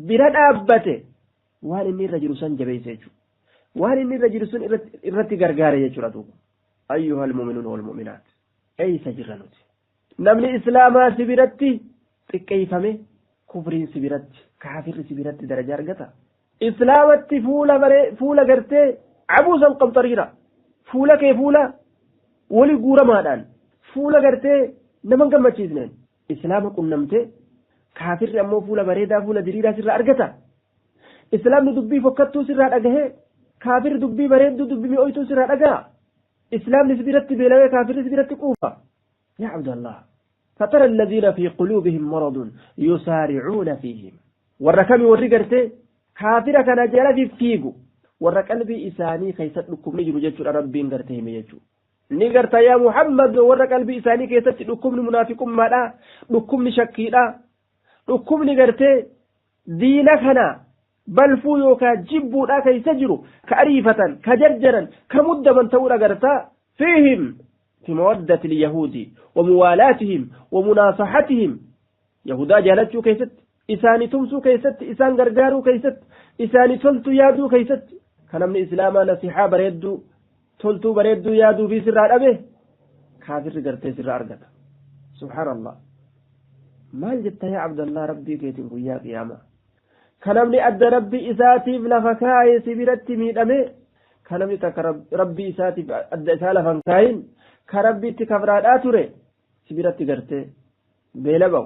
برد أبته وهل إني رجل سن جبيسيجو وهل إني رجل سن إرتي قرقاري يجردوك. أيها المؤمنون والمؤمنات أي سجرنوتي namni islaamaa sibiratti xiqqeeffame kufriin sibiratti kaafirri sibiratti daraja argata. Islaamatti fuula gartee abuusan qabxariira fuula kee fuula wali guuramaadhaan fuula gartee nama gammachiisneen islaama qunnamtee kaafirri ammoo fuula bareedaa fuula diriiraa sirraa argata. Islaamni dubbii fokkattuu sirraa dhagahee kaafirri dubbii bareedduu dubbii mi'ooytuu sirraa dhagaha. islaamni sibiratti beelawee kaafirri sibiratti quufa. يا عبد الله فترى الذين في قلوبهم مرض يسارعون فيهم والركم والرقرت كافر كان جلد فيقو والرقلب إساني خيست لكم نجر جيتشو ربي نقرتهم يجو نقرت يا محمد والرقلب إساني خيست لكم منافقكم مالا لكم نشكيلا لكم نقرت دينك هنا بل فويوكا جبوا لا كيسجروا كأريفة كجرجرا كمدة من تورا قرتا فيهم في مودة اليهود وموالاتهم ومناصحتهم يهودا جالتشو كيست إساني تمسو كيست إسان غرغارو كيست إساني تلتو يادو كيست كان من إسلاما نصيحة بريدو تلتو بريدو يادو في سر أبيه كافر غرتي سر أرغت. سبحان الله ما جدت يا عبد الله ربي كيتم يا قيامة كان من أدى ربي إساتي لفكاي سبرتي ميدمي كان من ربي إساتي أدى إسالة فكاين كربيتي كفرات أتوري سبيرتي قرتي بيلبو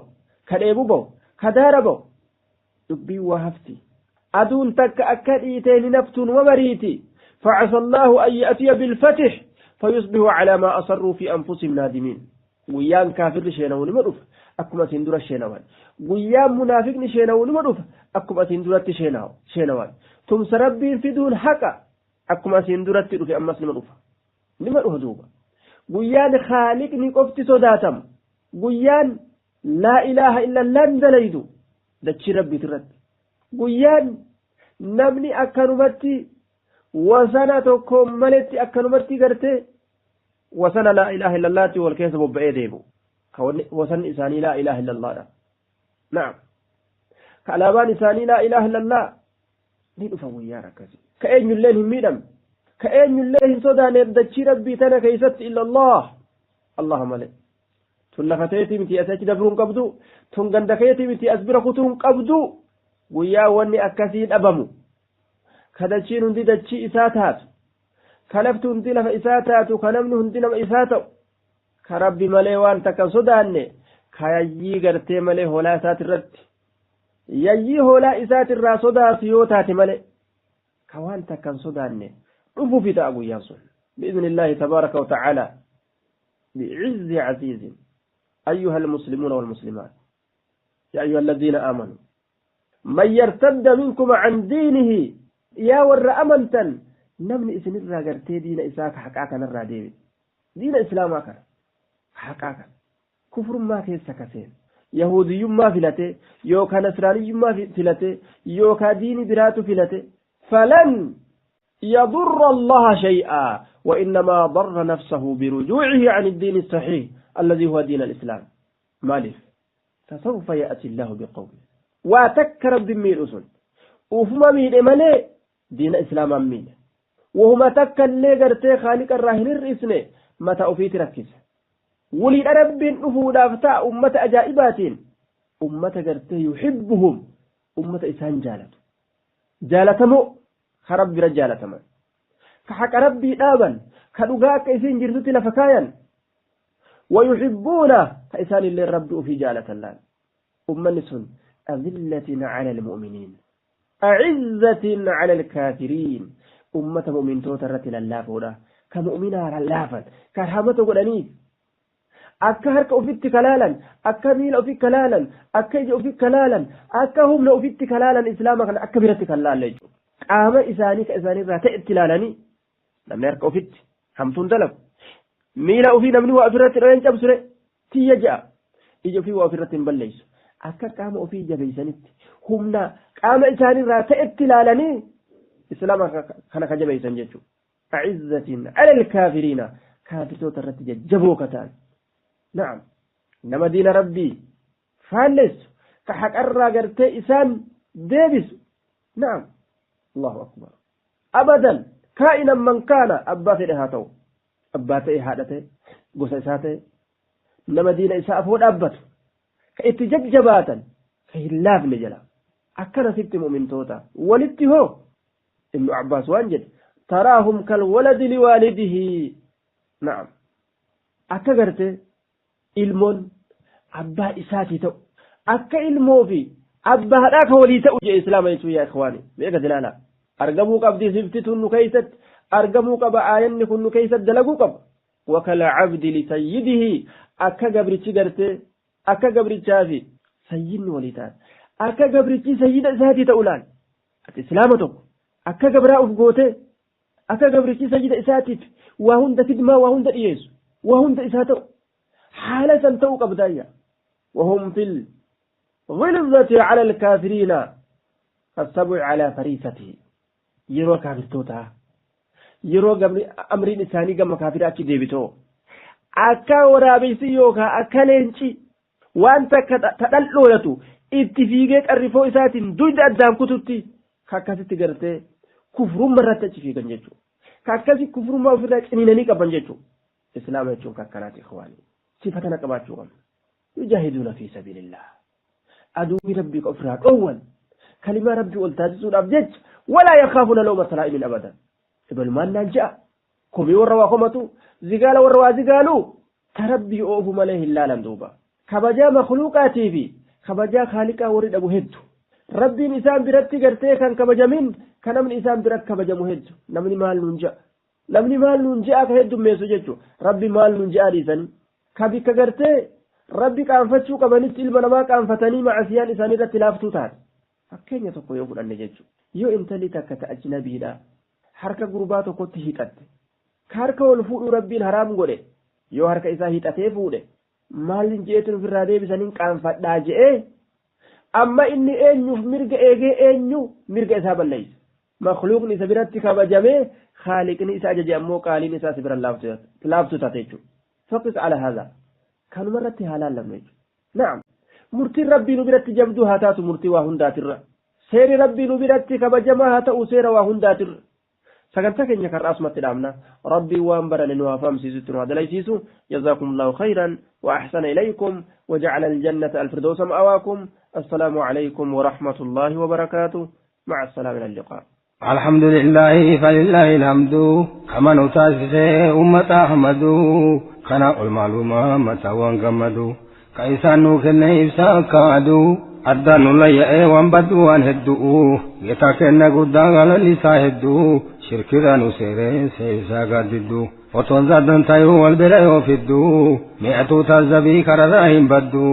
كريبو كداربو دبي وهفتي أدون تك أكديتين نفتون ومريتي فعسى الله أن يأتي بالفتح فيصبح على ما أصروا في أنفسهم نادمين. ويان كافر شيناون مروف أكما سندورة شيناوان ويان منافق شيناون مروف أكما سندورة شيناوان ثم سربين في دون حقا أكما سندورة في أمس مروف نمروف دوبا guyyaan khaliqni qofti sodaatam guyyaan laa ilaaha illa allaan dalaydu dachii rabbiit irratti guyyaan namni akkanumatti wasana tokko maletti akkanumatti gartee wasana laa ilaaha illa allaatti wal keessa bobba'ee deemu wasanni isaanii laa ilaaha illa allaadha نعم كالابان إساني لا إله إلا الله ندفع ويانا كذي كأين الله ميدم كأين الله صدى ندتشي ربي تنا كيست إلا الله اللهم لك تلفتيتي متي أتاك دبرون قبدو تنغندكيتي متي أسبركتون قبدو ويا واني أكثين أبمو كدتشين هندي دتشي إساتات كلفت هندي لف إساتات كنمن هندي لف إساتو كربي ملي وان تكن صداني كيجي غرتي ملي هولا إسات الرد يجي هولا إسات الرا صدا سيوتات ملي كوان تكن صداني رفو في تأبو ياسون بإذن الله تبارك وتعالى بعز عزيز أيها المسلمون والمسلمات يا أيها الذين آمنوا من يرتد منكم عن دينه يا ور أمنتا نمني إسن الراجرتي دين إساك حقاك نرى ديبي دين إسلامك حقاك كفر ما كيس كسين يهودي ما فلته يوكا نصراني ما فلته يوكا دين برات فلته فلن يضر الله شيئا وإنما ضر نفسه برجوعه عن الدين الصحيح الذي هو دين الإسلام مالف فسوف يأتي الله بقوم وتكر بميل أسن وفما ميل ملي دين إسلام ميل وهما تكر لي قرتي خالق الراهن الرئيسني متى أفيت ركز ولي رب نفودا فتاء أمة أجائبات أمة قرتي يحبهم أمة إسان جالتمو خرب رجالتما كحق ربي دابا كدغاك إسين جرتي لفكايا ويحبون كإسان اللي رب في جالة الله أمنسون أذلة على المؤمنين أعزة على الكافرين أمة مؤمن توترت للافورة كمؤمنة للافا كرهمة قلنيف أكا هرك أفيت كلالا أكا ميل أفيت كلالا أكا يجي أفيت كلالا أكا هم لو أفيت كلالا إسلامك أكا برت كلالا قام إساني كإساني راتئ اتلالني لم يرك أفيت همتون دلب ميلا أفي نمني وأفرت رين جبسر تيجا إجو في وأفرت بليس أكا قام أفي جبيسانيت همنا قام إساني راتئ اتلالني إسلامك كان كجبيسان جيشو أعزة على الكافرين كافرتو ترت جبوكتان نعم نما دين ربي فالس كحق الراجرتي إسان ديبس نعم الله أكبر أبدا كائنا من كان أبا في هاتو أبا في هاتته قصيصاته نما دين إساء فود أبته كإتجج جباتا كهلاف نجلا أكنا ست مؤمن توتا ولدته ابن عباس وانجد تراهم كالولد لوالده نعم أكغرته ilmoon abbaa isaatii ta'u akka ilmoo fi abbaadhaa ka walii ta'u jee islaama jechuun yaa ikhwaani meeqa dilaalaa argamuu qabdi siftituun nu keessatti argamuu qaba aayanni kun nu keessatti dalaguu qaba wakala cabdi lisayyidihi akka gabrichi gartee akka gabrichaa fi sayyidni walii ta'an akka gabrichi sayyida isaatii ta'u laal ati islaama tokko akka gabraa uf gootee akka gabrichi sayyida isaatiif waa hunda fidmaa waa hunda dhiyeessu waa hunda isaa ta'u حالة توق بداية وهم في الغلظة على الكافرين فالسبع على فريسته يرو كافر توتا يرو أمر إنساني كما كافرات ديبتو أكا ورابيسي يوكا أكا لينشي وأنت تدلولتو اتفيقك الرفو إسات دويد أدام كتبتي كاكاسي تقرتي كفر مرة تشفيقا جيتو كاكاسي كفر ما أفضلك إنيناني كبان جيتو إسلام يجون كاكالات إخواني صفتنا كباتشون يجاهدون في سبيل الله أدو ربك أفراد أول كلمة ربي والتاجسون أبجج ولا يخافون لومة لائم أبدا إبن ما ننجأ كمي وروا قمتو زقال وروا زقالو كربي أوفو مليه الله لندوبا كبجا مخلوقاتي في كبجا خالقا ورد أبو هدو ربي نسان برتي قرتي كان كبجا من كان من إسان برت كبجا مهدو نمني مال ننجأ نمني مال ننجأ كهدو ميسو ججو ربي مال ننجأ ريسان كبي كغرتي ربي كانفتشو كبنت المنما كانفتني مع سيان إساني رتلافتو تات فكين يتقو يقول أن نججو يو انتلي تكت أجنبي لا حركة قرباتو كنت هيتت كاركا والفوء ربي الحرام قولي يو حركة إسا هيتتي فولي مال جيتن في الرادي بسانين كانفت لاجئ أما إني أنيو مرق إيجي أنيو مرق إسابا ليس مخلوق نسا برتك بجمي خالق نسا ججي أمو قالي نسا سبر اللافتو تاتيجو فقس على هذا كان مرتي حلال لم يجو نعم مرتي ربي نبرت جبدو هاتات مرتي وهندات الرّ سير ربي نبرت كبجما هاتو سير وهندات الرّ سكنتك إنك الرأس متدامنا ربي وانبر لنوافم سيستنا دليسيسو جزاكم الله خيرا وأحسن إليكم وجعل الجنة الفردوس مأواكم السلام عليكم ورحمة الله وبركاته مع السلامة اللقاء الحمد لله فلله الحمد كما نتاسس أمة أحمد خنا المعلومة متى وانقمد كيسانو كنيف ساكادو أدان الله يأيوان بدوان هدو يتاكن قدان على لساهدو شركرانو سيرين سيسا قددو وتنزادن تايو والبرأيو فدو مئتو تازبي كرراهم بدو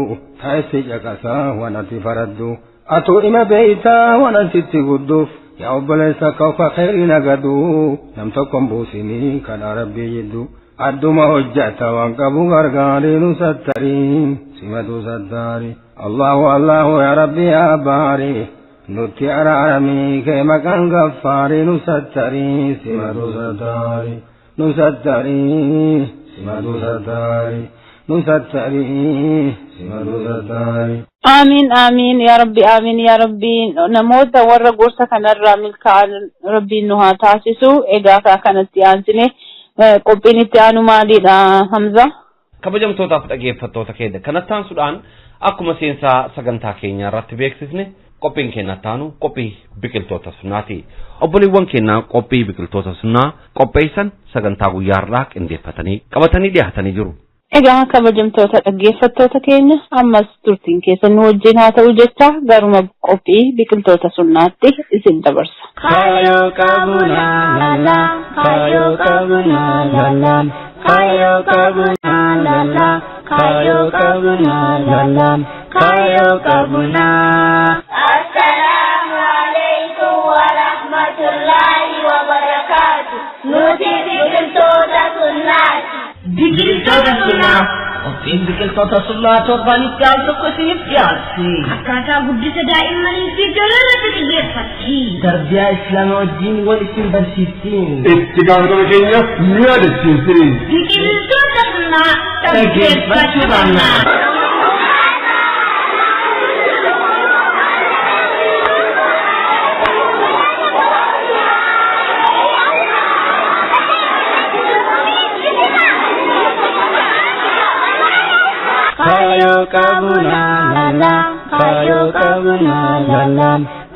تايسي جاكسا ونتي فردو أتو إما بيتا ونسيتي قدوف يا أبليسا كوفا خير نقدو نم تكون بوسيني كان ربي يدو أدوما هجاتا وانقبو غرغاري نسترين سمدو ستاري الله الله يا ربي يا باري نتي أرارمي كيما كان غفاري نستري سمدو ستاري نستري سمدو ستاري نستري سمدو ستاري آمين آمين يا ربي آمين يا ربي نموت ورّا قرصة كان الرامل كعل ربي إنها تاسسو إجاكا كانت تيانسني قبين التيانو مالي حمزة كبجم توتا فتاقيب فتوتا كيدا كانت تانسودان أكو مسينسا سغنتا كينيا راتبيك سيسني قبين كينا تانو قبي بكل توتا سناتي أبولي وان كينا قبي بكل توتا سنا قبيسان سغنتا ويارلاك اندي فتاني كبتاني دي هتاني جرو Egaa kabajamtoota dhaggeeffattoota keenya ammas turtiin keessan nu wajjin haa ta'u jecha garuma qophii biqiltoota sunnaatti isin dabarsa. Kaayoo qabuna lala, kaayoo qabuna lala, kaayoo qabuna lala, kaayoo qabuna lala, kaayoo qabuna. Assalaamu alaykum wa rahmatullahi wa barakaatuh. Nuti biqiltoota sunnaati. biqiltoota sunnaa qophiin biqiltoota sunnaa torbanitti al tokko isiniif dhiyaatti. Akkaataa guddisa daa'immanii fi ijoolleewwanitti xiyyeeffatti. Darbiyaa islaamaa wajjin wal ittiin barsiifti. Itti gaafatama keenya ni yaadachiifti. Biqiltoota sunnaa dhaggeeffachuu qabna. Kaayoo qabuna lala, kaayoo qabuna lala,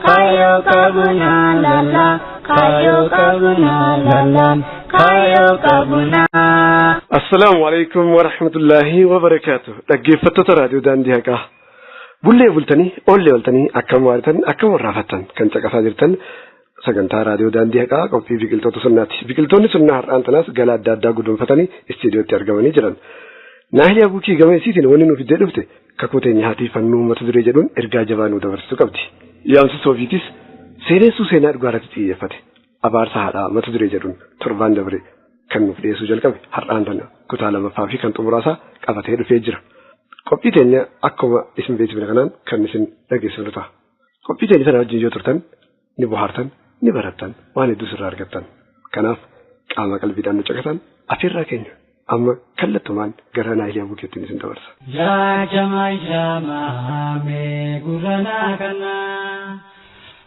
kaayoo qabuna lala, kaayoo qabuna lala, kaayoo qabuna. Assalaamu alaykum wa rahmatullahi wa barakatuh. Dhaggeeffattoota raadiyoo daandii haqaa. Bullee bultanii, oollee ooltanii akkam waartan, akkam warraafattan kan caqasaa jirtan sagantaa raadiyoo daandii haqaa qophii biqiltoota sunnaati. Biqiltoonni sunnaa har'aan tanaas gala adda addaa gudunfatanii istiidiyootti argamanii jiran. Naahiliyaa Buukii gama isiitiin wanni nuuf iddee dhufte kakuu teenya haatii fannuu mata duree jedhuun ergaa jabaa nuu dabarsitu qabdi. Yaamsi Soofiitis seenessuu seenaa dhugaa irratti xiyyeeffate. Abaarsa haadhaa mata duree jedhuun torbaan dabre kan nuuf dhiyeessuu jalqabe har'aan tana kutaa lamaffaa fi kan xumuraasaa qabatee dhufee jira. Qophii teenya akkuma isin beeksifne kanaan kan isin dhageessifnu ta'a. Qophii teenya sana wajjin yoo turtan ni bohaartan ni barattan waan hedduus irraa argattan. Kanaaf qaama qalbiidhaan nu caqasan afeerraa keenya. Amma kallattumaan gara Naahiliyaa Buukeettiin isin dabarsa. Yaa jamaa mee gurranaa kana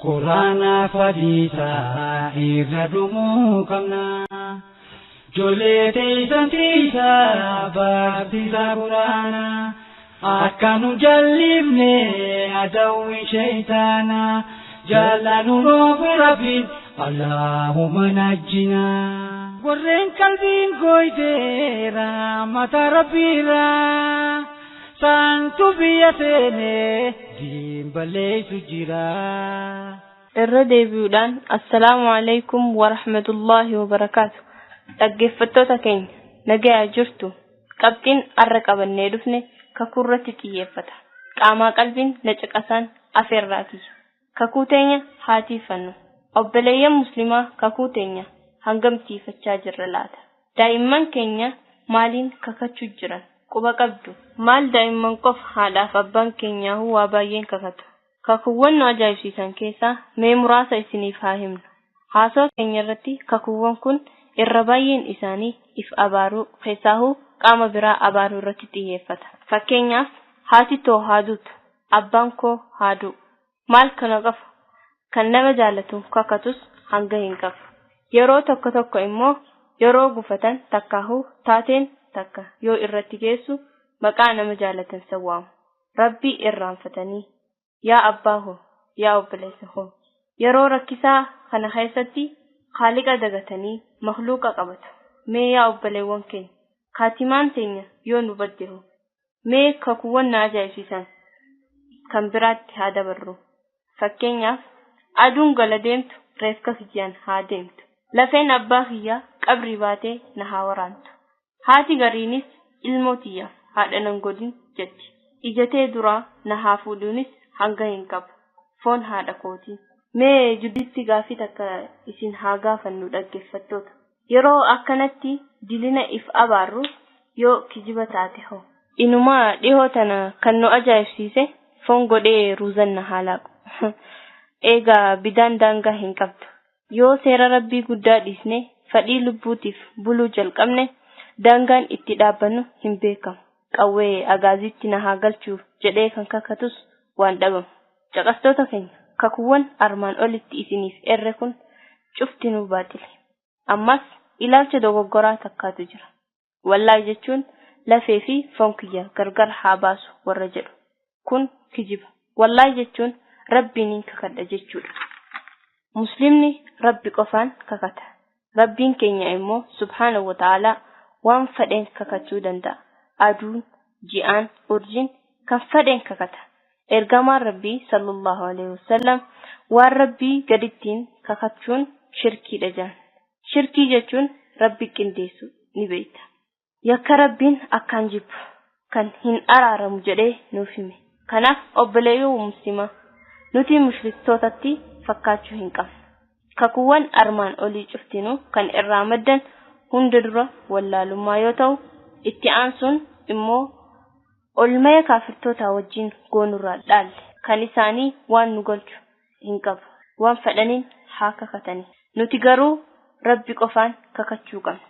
quraana fadhiisaa irra dhumuu qabna. Joollee teessan tiisaa barsiisaa quraana akka nu jallisne adawwi sheeytaana jaalanu roobu rabbiin Allahumma najjina. Warreen qalbiin gooyteera mata rabbiirra saantu biyya seenee diinballeessu jira. Irra deebi'uudhaan assalaamu alaykum wa rahmatullahi wa barakaatu. Dhaggeeffattoota keenya nagayaa jirtu qabxiin arra qabannee dhufne kakuurratti xiyyeeffata. Qaamaa qalbiin na caqasaan afeerraati. Kakuu teenya haatiifannu. Obboleeyyan muslimaa kakuu teenya hangamsiifachaa jirra laata. Daa'imman keenya maaliin kakachuu jiran quba qabdu. Maal daa'imman qofa haadhaaf abbaan keenya waa baay'een kakatu. Kakuuwwan nu ajaa'ibsiisan keessaa mee muraasa isiniif haa himnu. Haasoo keenya irratti kakuuwwan kun irra baay'een isaanii if abaaruu keessaahuu qaama biraa abaaruu irratti xiyyeeffata. Fakkeenyaaf haati too haa duutu abbaan koo haa du'u. Maal kana qabu? Kan nama jaallatu kakatus hanga hin qabu. Yeroo tokko tokko immoo yeroo gufatan takkaahuu taateen takka yoo irratti geessu maqaa nama jaallatan sawwaamu. Rabbii irraanfatanii yaa abbaa hoo yaa obboleessa hoo yeroo rakkisaa kana keessatti Haaliqa dagatanii makhluuqa qabatu. Mee yaa obboleewwan keenya kaatimaan teenya yoo nu baddeehu mee kakuuwwan na ajaa'ibsiisan kan biraatti haa dabarru. Fakkeenyaaf aduun gala deemtu reefka kiyyaan haa deemtu. Lafeen abbaa kiyyaa qabrii baatee na haa waraantu. Haati gariinis ilmoo tiyyaaf haadha nan godhin jetti. Ijatee duraa na haa fuudhuunis hanga hin qabu. Foon haadha kootii. Mee judditti gaafii takka isin haa gaafannu dhaggeeffattoota. Yeroo akkanatti dilina if abaarru yoo kijiba taate hoo. Inumaa dhihoo tana kan nu ajaa'ibsiise foon godhee ruuzanna haalaaqu. Eegaa bidaan daangaa hin qabdu. Yoo seera rabbii guddaa dhiisne fedhii lubbuutiif buluu jalqabne daangaan itti dhaabbannu hin beekamu. Qawwee agaazitti na haa galchuuf jedhee kan kakatus waan dhabamu. Caqastoota keenya kakuuwwan armaan olitti isiniif erre kun cuftinuu baaxile. Ammas ilaalcha dogoggoraa takkaatu jira. Wallaahi jechuun lafee fi foon kiyya gargar haa baasu warra jedhu. Kun kijiba. Wallaahi jechuun rabbiin kakadha jechuudha. Muslimni rabbi qofaan kakata. Rabbiin keenya immoo subhaanahu wa ta'ala waan fedheen kakachuu danda'a. Aduun, ji'aan, urjiin kan fedheen kakata. Ergamaan rabbii sallallahu alaihi wasallam waan rabbii gadittiin kakachuun shirkiidha jedhan. Shirkii jechuun rabbi qindeessu ni beekta. Yakka rabbiin akkaan jibbu kan hin araaramu jedhee nuuf hime. Kanaaf obboleeyyoo muslimaa nuti mushriktootatti fakkaachuu hin qabnu. Kakuuwwan armaan olii cuftinuu kan irraa maddan hunda dura wallaalummaa yoo ta'u itti aansuun immoo olmaya kaafirtoota wajjin goonurraa dhaalle kan isaanii waan nu golchu hin qabu. Waan fedhaniin haa kakatanii. Nuti garuu rabbi qofaan kakachuu qabna.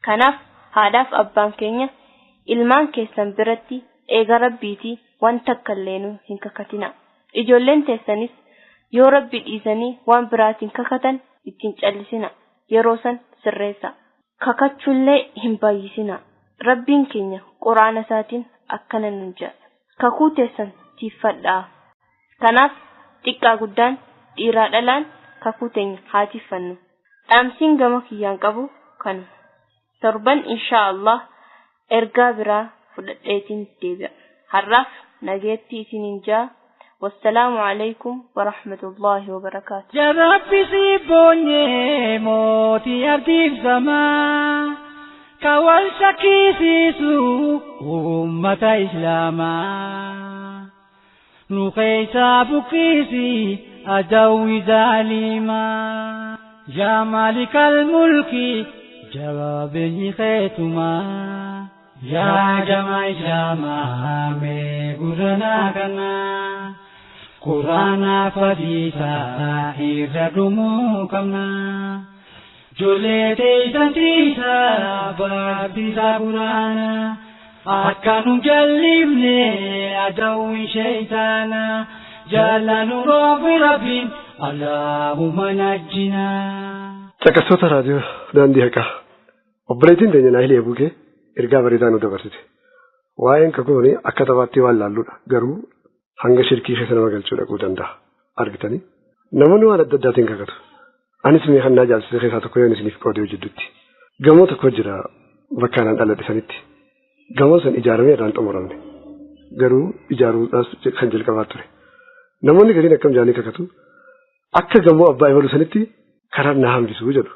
Kanaaf haadhaaf abbaan keenya ilmaan keessan biratti eega rabbiitii waan takka illeenuu hin kakatina. Ijoolleen teessanis yoo rabbi dhiisanii waan biraatiin kakatan ittiin callisina. Yeroo san sirreessa. Kakachuullee hin baay'isina. Rabbiin keenya quraana isaatiin akkana nun jedha. Kakuu teessan tiiffadhaa. Kanaaf xiqqaa guddaan dhiiraa dhalaan kakuu teenya haa tiiffannu. Dhaamsiin gama kiyyaan qabu kana. Torban inshaallah ergaa biraa fudhadheetiin deebi'a. Har'aaf nageetti isiniin jaa. والسلام عليكم ورحمة الله وبركاته. جربي سيبوني موتي أرديف زمان كوال شكيسيسو أمة إسلاما نقيسا بكيسي أدوي ظالما يا مالك الملك جوابني خيتما يا جماعة إسلاما ميقرنا كنا Quraana fadhiisaa irra dhumuu qabna. Ijoollee teessan tiisaa barsiisaa quraana. Akka nu jallisne adawwi sheeytaana. Jaalanu roobi rabbiin Allaahumma najjina. Caqastoota raadiyoo daandii haqaa. Obboleettiin teenya Naahilii Eebukee ergaa bareedaa nu dabarsite. Waa'een kakuun akka taphaatti waan laalludha. Garuu hanga shirkii keessa nama galchuu dhaquu danda'a argitanii namoonni waan adda addaatiin kakatu anis mee kan naa jaalsise keessaa tokko yoon isiniif qoodee jidduutti gamoo tokko jira bakka anaan dhaladhe sanitti gamoon san ijaaramee irraan xumuramne garuu ijaaruudhaas kan jalqabaa ture namoonni gariin akkam jaanii kakatu akka gamoo abbaa imalu sanitti karaa na hambisuu jedhu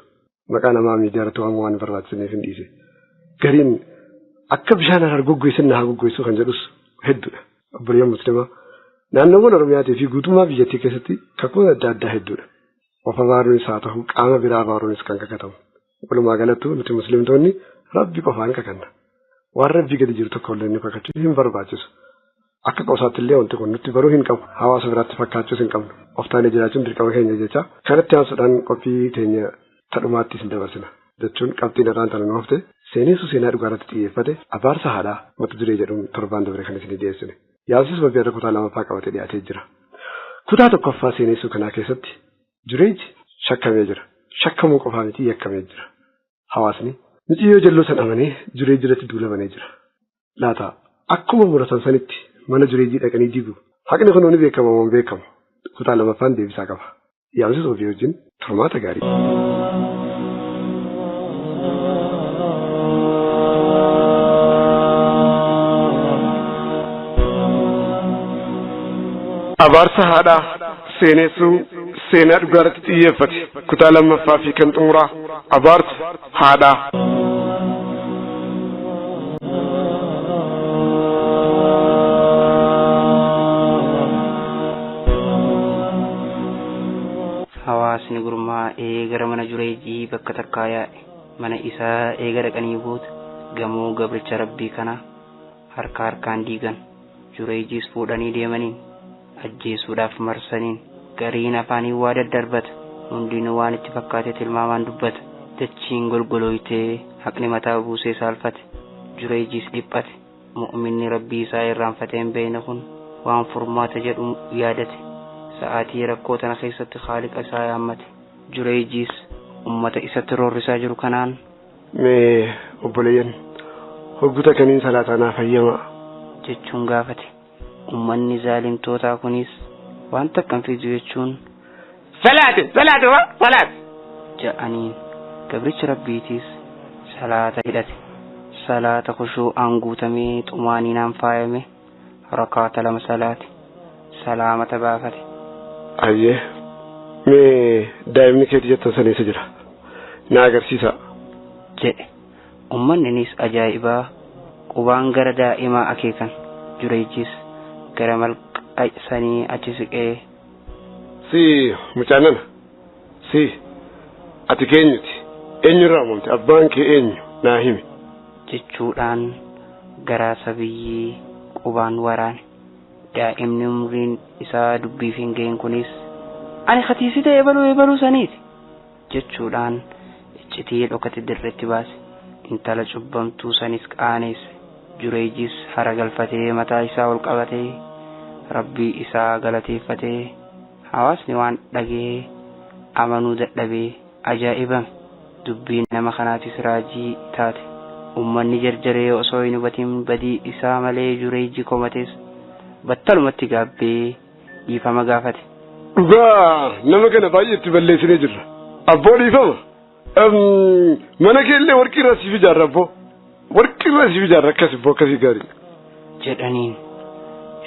maqaa namaa miidiyaarratti waan barbaachisaniif hin dhiise gariin akka bishaan haraan goggoisan na haa goggoisuu kan jedhus hedduudha obboleeyyan muslimaa. Naannoowwan Oromiyaatii fi guutummaa biyyattii keessatti kakuun adda addaa hedduudha. Of abaaruunis haa ta'u qaama biraa abaaruunis kan kakatamu. Walumaa galatti nuti musliimtonni rabbi qofaan kakanna. Waan rabbii gadi jiru tokko illee nu kakachuu hin barbaachisu. Akka qoosaatti illee wanti kun nutti baruu hin qabu. Hawaasa biraatti fakkaachuus hin qabnu. Of taanee jiraachuun dirqama keenya jecha kanatti aansuudhaan qophii teenya tadhumaatti isin dabarsina. Jechuun qabxiin irraan tana nu hafte seenessu seenaa dhugaarratti xiyyeeffate abaarsa haadhaa mata duree jedhuun torbaan dabre kan isin dhiyeessine. yaabsis waggaa kutaa lamaffaa qabatee dhiyaatee jira. Kutaa tokkoffaa seenessuu kanaa keessatti jireeji shakkamee jira. Shakkamuu qofaa miti yakkamee jira. Hawaasni miciyyoo jalloo san amanee jireeji irratti duulamanii jira. Laata akkuma muratan sanitti mana jireejii dhaqanii diigu. Haqni kun ni beekama moo beekamu? Kutaa lamaffaan deebisaa qaba. Yaabsis ofii wajjin turmaata gaarii. Abaarsa haadhaa seenessuu seenaa dhugaa irratti xiyyeeffate kutaa lammaffaa fi kan xumuraa abaarsa haadhaa. Hawaasni gurmaa'ee gara mana jireejii bakka takkaa yaa'e mana isaa eega dhaqanii booda gamoo gabricha rabbii kana harka harkaan diigan jireejiis fuudhanii deemaniin ajjeesuudhaaf marsaniin gariin afaanii waa daddarbata hundinuu waan itti fakkaate tilmaamaan dubbata dachiin golgolooytee haqni mataa buusee saalfate jireejiis dhiphate mu'minni rabbii isaa irraanfateen beeyna kun waan furmaata jedhu yaadate sa'aatii rakkoo tana keessatti Khaaliqa isaa yaammate jireejiis ummata isatti roorrisaa jiru kanaan mee obboleeyyan hogguta kaniin salaataa naaf hayyamaa jechuun gaafate. Ummanni zaalimtootaa kunis waan takkan fidu jechuun salaat ja'aniin gabrichi rabbiitiis salaata hidhate salaata khushuu'aan guutamee xumaaninaan faayame rakaata lama salaate salaamata baafate. Ayyee mee daa'imni keetii jettan saneessa jira na agarsiisa jedhe. Ummanninis ajaa'ibaa qubaan gara daa'imaa akeekan jireejis gara malqa sanii achi siqee si mucaanana si ati keenyuti eenyurraa uumamte abbaan kee eenyu naa himi jechuudhaan garaa sabiyyii qubaan waraane. Daa'imni umriin isaa dubbiif hin ga'in kunis ani khatiisita eebaluu saniiti jechuudhaan iccitii dhokate dirreetti baase. Intala cubbamtuu sanis qaaneesse. Jureejis haragalfatee mataa isaa ol qabatee rabbii isaa galateeffatee hawaasni waan dhagee amanuu dadhabee ajaa'ibame dubbiin nama kanaatis raajii taate. Ummanni jarjaree osoo hin hubatin badii isaa malee Jureeji komates battalumatti gaabbee dhiifama gaafate. Dhugaa nama kana baay'eetti balleessinee jirra. Abboo dhiifama. Mana keellee warqii irraa siif ijaarra abboo. Warqii irraa siif ijaarra akkas abboo akkasii gaarii. Jedhaniin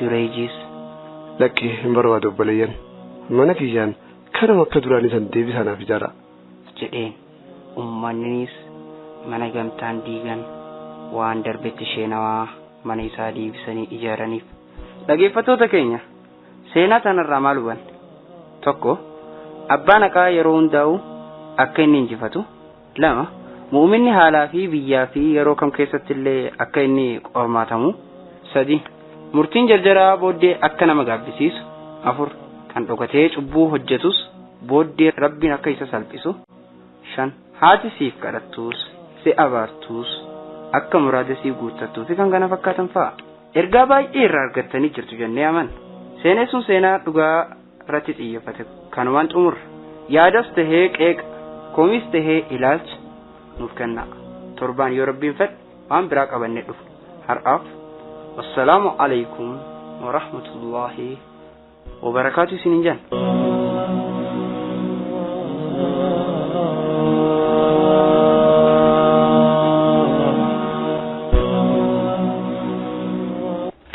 Jureejis lakkii hin barbaadu obboleeyyan. Mana kiyyaan kanama akka duraanii san deebisanaaf ijaara. Jedheen ummannis mana gamtaan diigan waan darbetti sheenawaa mana isaa deebisanii ijaaraniif. Dhaggeeffattoota keenya seenaa tanarraa maal hubanne? Tokko abbaan haqaa yeroo hundaa'u akka inni injifatu. Lama mu'minni haalaa fi biyyaa fi yeroo kam keessatti illee akka inni qormaatamu. Sadi murtiin jarjaraa booddee akka nama gaabbisiisu. Afur kan dhokatee cubbuu hojjetus booddee rabbiin akka isa salphisu. Shan haati siif kadhattuus si abaartuus akka muraada siif guuttattuu fi kan kana fakkaatan fa'a. Ergaa baay'ee irraa argattanii jirtu jennee amanna. Seenaan sun seenaa dhugaa irratti xiyyeeffate kanumaan xumurra. Yaadas tahee qeeqa komis tahee ilaalcha nuuf kenna. Torbaan yoo rabbiin fedhe waan biraa qabannee dhufu. Har'aaf wassalaamu alaykum wa rahmatullahi wa barakaatu isiniin jenna.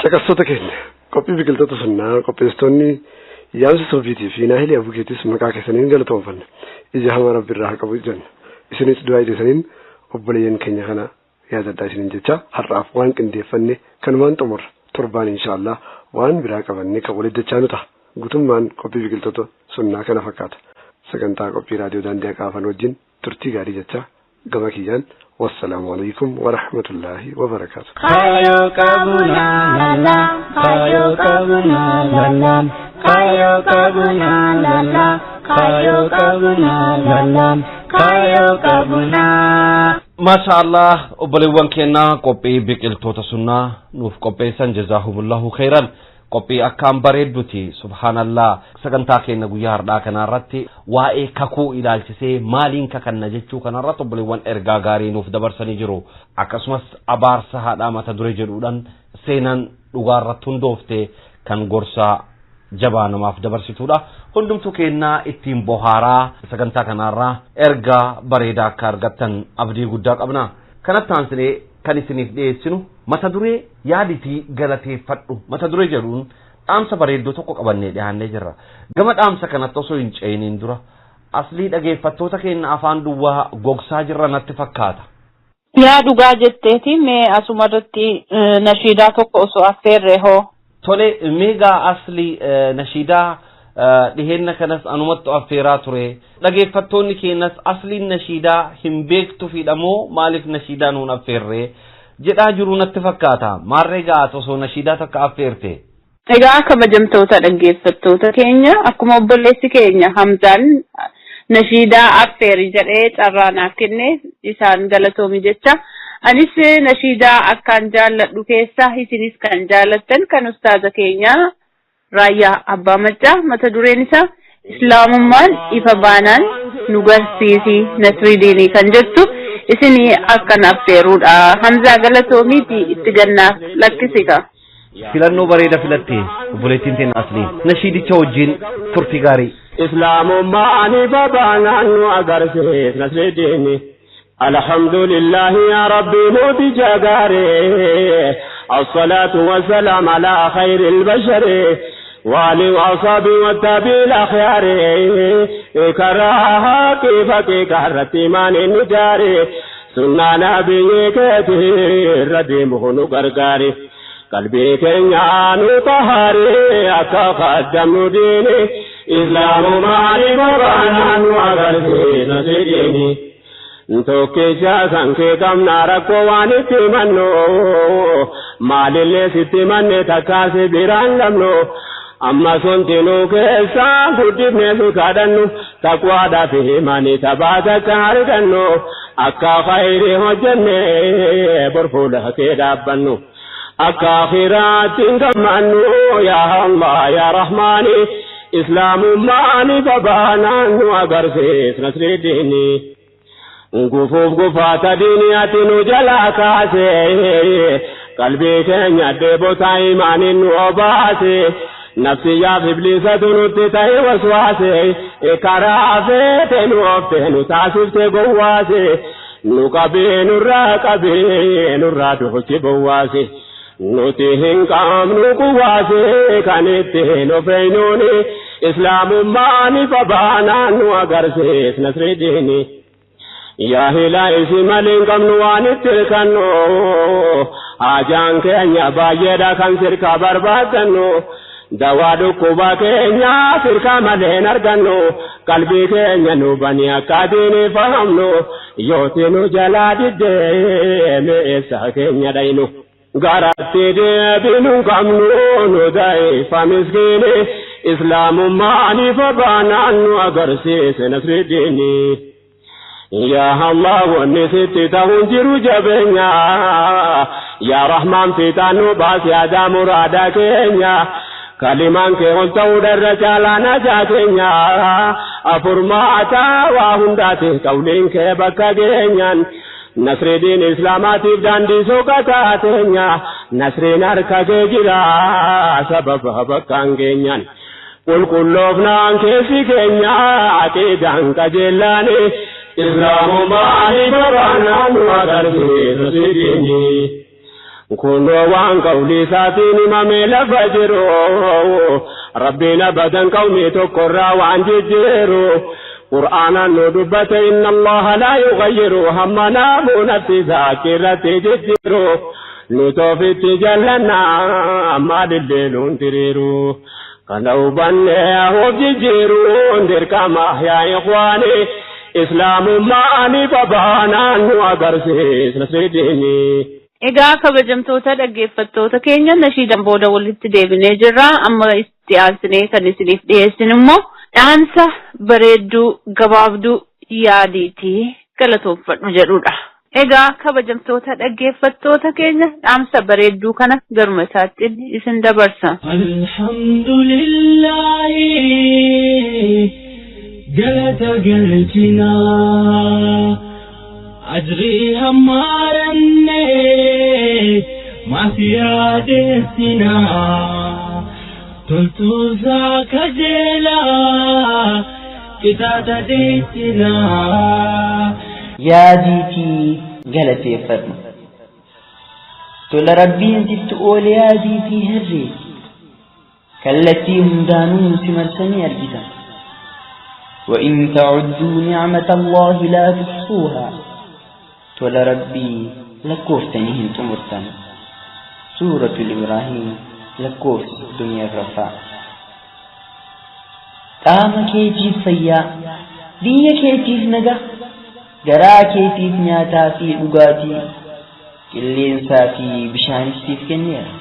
Caqastoota keenya qophii biqiltoota sunnaa qopheessitoonni yaamsa soofiitii fi naahilii abukeetis maqaa keessaniin galatoomfanna. Ija hama rabbiirraa haa qabu jenna. Isinis du'aa ideessaniin obboleeyyan keenya kana yaadadhaa isiniin jecha har'aaf waan qindeeffanne kanumaan xumurra. Torbaan inshaallah waan biraa qabanne kan walitti dachaa nu ta'a. Gutummaan qophii biqiltoota sunnaa kana fakkaata. Sagantaa qophii raadiyoo daandii haqaafan wajjin turtii gaarii jecha gama kiyyaan والسلام عليكم ورحمة الله وبركاته. خايو كابونا لالا خايو كابونا لالا خايو كابونا لالا خايو كابونا لالا خايو كابونا Mashaallah obboleewwan keenya qophii biqiltoota sunnaa nuuf qopheessan jazaahumullahu khairan qophii akkaan bareedduti subhanallah sagantaa keenya guyyaa har'aa kanarratti waa'ee kakuu ilaalchisee maaliin kakanna jechuu kanarratti obboleewwan ergaa gaarii nuuf dabarsanii jiru akkasumas abaarsa haadhaa mata duree jedhuudhaan seenan dhugaarratti hundoofte kan gorsaa jabaa namaaf dabarsituudha hundumtu keenya ittiin bohaaraa sagantaa kanarraa ergaa bareedaa akka argattan abdii guddaa qabna kanatti aansinee kan isiniif dhiyeessinu mata duree yaaditii galateeffadhu mata duree jedhuun dhaamsa bareedduu tokko qabannee dhiyaannee jirra gama dhaamsa kanatti osoo hin ceeniin dura aslii dhageeffattoota keenya afaan duwwaa gogsaa jirra natti fakkaata. Yaa dhugaa jetteeti mee asumarratti nashiidaa tokko osoo affeerree hoo. Tole meegaa asli nashiidaa dhiheenna kanas anumattu affeeraa ture dhageeffattoonni keenyas asliin nashiidaa hin beektu fidhamoo maaliif nashiidaa nuun affeerree jedhaa jiru natti fakkaata maarree gaa'at osoo nashiidaa takka affeerte. Egaa kabajamtoota dhaggeeffattoota keenya akkuma obboleessi keenya Hamzaan nashiidaa affeeri jedhee carraa naaf kenne isaan galatoomi jecha. Anis nashiidaa akkaan jaalladhu keessa isinis kan jaallattan kan ustaaza keenya Raayyaa Abbaa Maccaa mata dureen isaa Islaamummaan ifa baanaan nu garsiisi Nasridiinii kan jettu isinii akkan affeeruudha. Hamzaa galatoomiiti itti gannaaf lakkisika. Filannoo bareeda filattee obboleettiin teenya asliin nashiidicha wajjin turtii gaarii. Islaamummaan ifa baanaan nu agarsiisi Nasridiinii. الحمد لله يا ربي موتي جاغاري الصلاة والسلام على خير البشر وعلي وأصحابي والتابعين الأخيار كراها كيف كرتي من النجاري سنة نبي كثير رديمه نقرقاري قلبي كنيان طهاري أتقدم ديني إسلام معرف بانا وغرسي نسيديني Tokkicha sanke kamna rakko waan itti manno maalillee sitti manne takkaase biraan lamno amma sontinu keessa guddifne su kadhannu taqwaadhaaf himani tabaata akka argannu akka khayri hojjenne borfuudha kee dhaabbannu akka akhiraatti gammannu yaa Allah yaa Rahmaani islaamummaan ifa baanaan nu agarsiis Nasridiini. Gufuuf gufaata diiniyaati nu jalaa kaase qalbii keenya deebotaa imaaniin nu obaase nafsiyyaaf ibliisatu nutti ta'e waswaase karaa feete nu ofte nu taasifte gowwaase nu qabee nurraa duhuchi bowwaase nuti hin qabnu quwwaase kan ittiin ofeenyuuni islaamummaan ifa baanaan nu agarsiis Nasridiini. يا هلا اسمالين كم نوانت تلكنو آجان كينيا بايدا كان سركا بربادنو دوادو كوبا كينيا سركا مدين أرغنو قلبي كينيا نوبانيا كاديني فهمنو يوتينو جلادي ميسا كينيا دينو غارتي بينو كمنو نداي فمسكيني إسلام ماني فبانانو أغرسيس نسرديني يا الله ونسيت تهونجر جبنيا يا رحمن في تانو باس يا دا مرادا كينيا كلمان كي هنتو درجالا نجاتينيا أفرماتا وهنداتي قولين كي بكا كينيا نصرالدين إسلاماتي بداندي سوكاتاتينيا نصرين أركا كيجرا سبب بكا كينيا قل كلوفنا كيسي كينيا عقيدان كجلاني إسلام ماني برانا وغرسي نسيديني كنو وان قولي ساتيني مميلا فجرو ربنا بدن قومي تقرى وان ججيرو قرآنا ندبت إن الله لا يغير همنا بنفسي ذاكرة ججيرو نتوفي تجلنا أما لليل انتريرو كنو بنيه ججيرو اندر كما يا إخواني إسلام ماني فبانان وغرسيس نسيديني Egaa kabajamtoota dhaggeeffattoota keenya nashiidan booda walitti deebinee jirra amma itti aansinee kan isiniif dhiyeessin immoo dhaamsa bareedduu gabaabduu yaadiitii galatoomfadhu jedhudha. Egaa kabajamtoota dhaggeeffattoota keenya dhaamsa bareedduu kana garuma isaatti isin dabarsa. Alhamdulillahi galata galchina ajri hammaranne masiyadesina toltuza kajela kitata desina yaadiitii galateeffadhu tola rabbiin sitti oole yaadiitii herreeti kallattii hundaanuu si marsanii argitan وإن تعدوا نعمة الله لا تحصوها تولا ربي لكوفتنيهم تمرتن سورة الإبراهيم لكوفت دنيا الرفاع قام كيتيف فيا دنيا كيتيف نجا garaa keetiif nyaataa fi dhugaatii qilleensaa fi bishaanistiif kenneera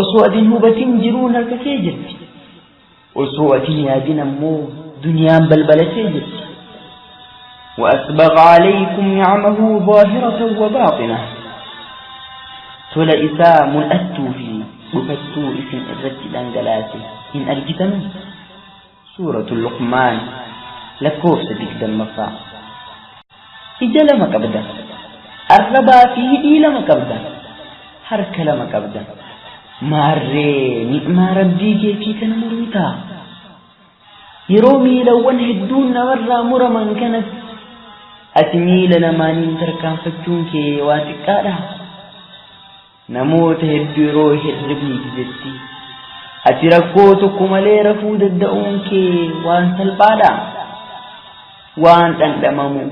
osoo atin hubatin jiruun harka kee jirti osoo atin yaadin ammoo duniyaan balbalatee jirti وأسبغ عليكم نعمه ظاهرة وباطنة تولا إساء ملأتو في بفتو إسم الرد الأنجلاتي إن أرجتن سورة اللقمان لكوف سبيك دمفا ija lama qabda arrabaa fi hidhii lama qabda harka lama qabda maarree ni'maa rabbii keetii kana murmitaa yeroo miilawwan hedduun namarraa muraman kanatti ati miila lamaaniin tarkaanfachuun kee waa xiqqaadha namoota hedduu yeroo hirribni gizetti ati rakkoo tokko malee rafuu danda'uun kee waan salphaadha waan dhandhamamu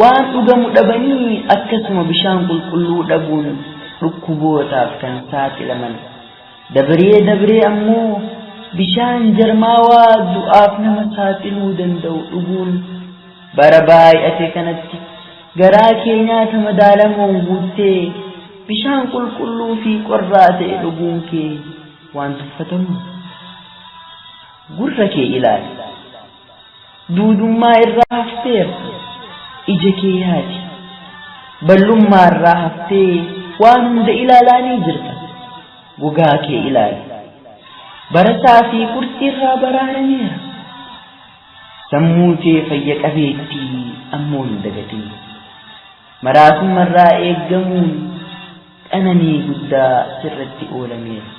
waan dhugamu dhabanii akkasuma bishaan qulqulluu dhabuun dhukkubootaaf kan saaxilaman dabree ammoo bishaan jarmaawaa du'aaf nama saaxiluu danda'u dhuguun bara baay'ate kanatti garaa kee nyaata madaalamoon guuttee bishaan qulqulluu fi qorraa ta'e dhuguun kee waan tuffatamu gurra kee ilaali duudummaa irraa hafteerta ija kee yaadi ballummaa irraa haftee waan hunda ilaalaanii jirta gogaa kee ilaali barataa fi qurxii irraa baraarameera sammuu kee fayya qabeettii ammoo hin dagatin maraasumma irraa eeggamuun qananii guddaa sirratti oolameera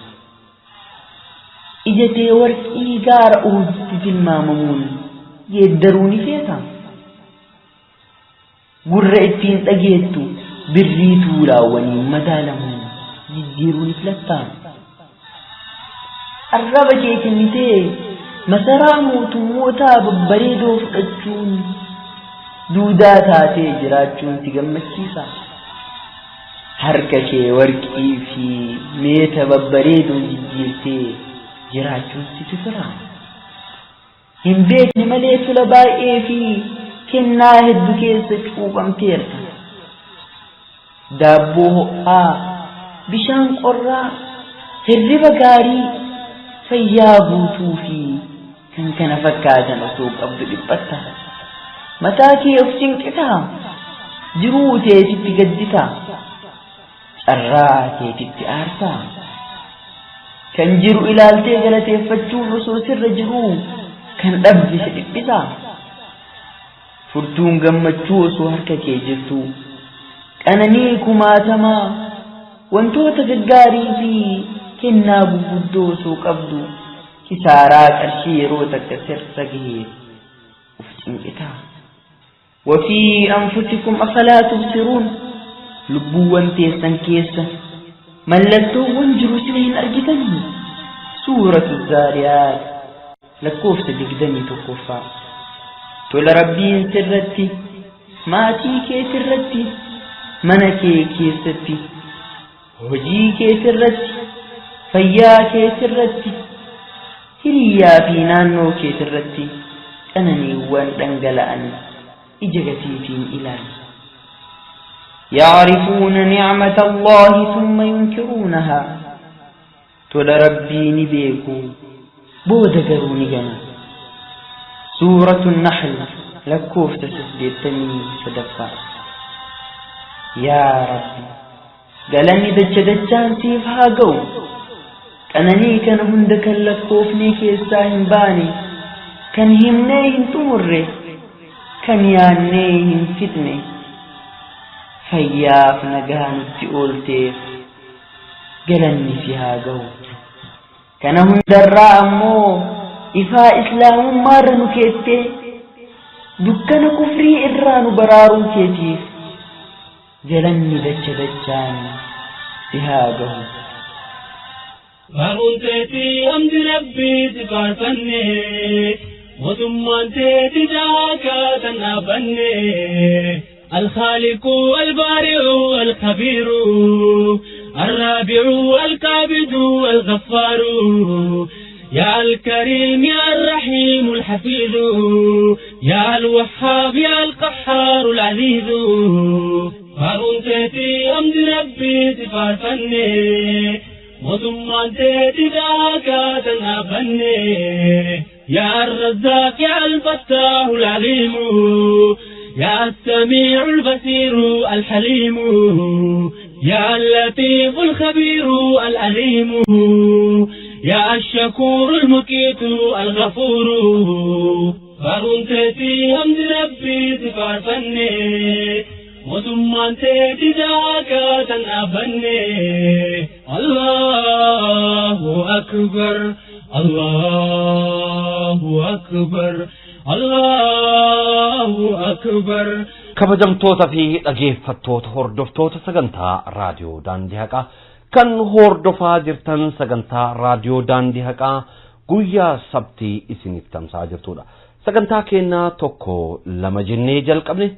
ija tee warqii gaara uhutti tilmaamamuun geeddaruu ni feeta gurra ittiin dhageettu birrii tuulaawwaniin madaalamuun jijjiiruu ni filattaa arraba kee kennitee masaraa mootummootaa babbareedoo fudhachuun duudaa taatee jiraachuun si gammachiisa harka kee warqii fi meeta babbareedoo jijjiirtee jiraachuun si tufira hin beekne malee tula baay'ee fi kennaa hedduu keessa cuuphamteerta daabboo ho'aa bishaan qorraa hirriba gaarii fayyaa guutuu fi kan kana fakkaatan osoo qabdu dhiphatta mataa kee of cinqitaa jiruu teetitti gadditaa carraa keetitti aartaa kan jiru ilaaltee galateeffachuun osoo sirra jiruu kan dhabde si dhiphisaa furtuun gammachuu osoo harka kee jirtu qananii kumaatamaa wantoota gaggaarii fi kennaa gurguddoo osoo qabdu kisaaraa qarshii yeroo takka sirra gahee uf cinqitaa وفي أنفسكم أفلا تبصرون لبوا تيسن كيسا ملتوا وانجروا سلهن أرجتني سورة الزاريات لكوف تدقدني تكوفا تول ربين سرتي ماتي كي سرتي منكي كي ستي هجي كي سرتي فيا كي سرتي هريا في نانو كي سرتي أنني وان دنقلأني إجغتيتين إلهي يعرفون نعمة الله ثم ينكرونها تول ربين بيكو بودقروني جنا سورة النحل لكوف تسديتني صدفا yaa rabbi galanni dachaan siif haa ga'u qananii kana hunda kan lakkoofnee keessaa hin baane kan himnee hin xumurre kan yaannee hin fixne fayyaaf nagaa nutti oolteef galanni si haa ga'u kana hundarraa ammoo ifaa islaamummaarra nu keettee dukkana kufrii irraa nu baraaruu keetiif galanni dachaan si haa ga'u. Barumteeti amdi rabbii si faarfanne mootummaan teeti daakaa tan dhaabanne alkhaaliqu albaari'u alkabiiru arraabi'u alqaabidu alghaffaaru يا الكريم يا الرحيم الحفيظ يا الوهاب يا القهار العزيز فارونتي أمد ربي تفارفني وثم تيتي ذاك تنافني يا الرزاق يا الفتاح العليم يا السميع البصير الحليم يا اللطيف الخبير العليم يا الشكور المقيت الغفور فارونتي أمد ربي تفارفني وثم تيتي ذاك تنافني الله أكبر الله أكبر الله أكبر kabajamtoota fi dhaggeeffattoota hordoftoota sagantaa raadiyoo daandii haqaa kan hordofaa jirtan sagantaa raadiyoo daandii haqaa guyyaa sabtii isiniif tamsa'aa jirtudha. Sagantaa keenyaa tokko lama jennee jalqabne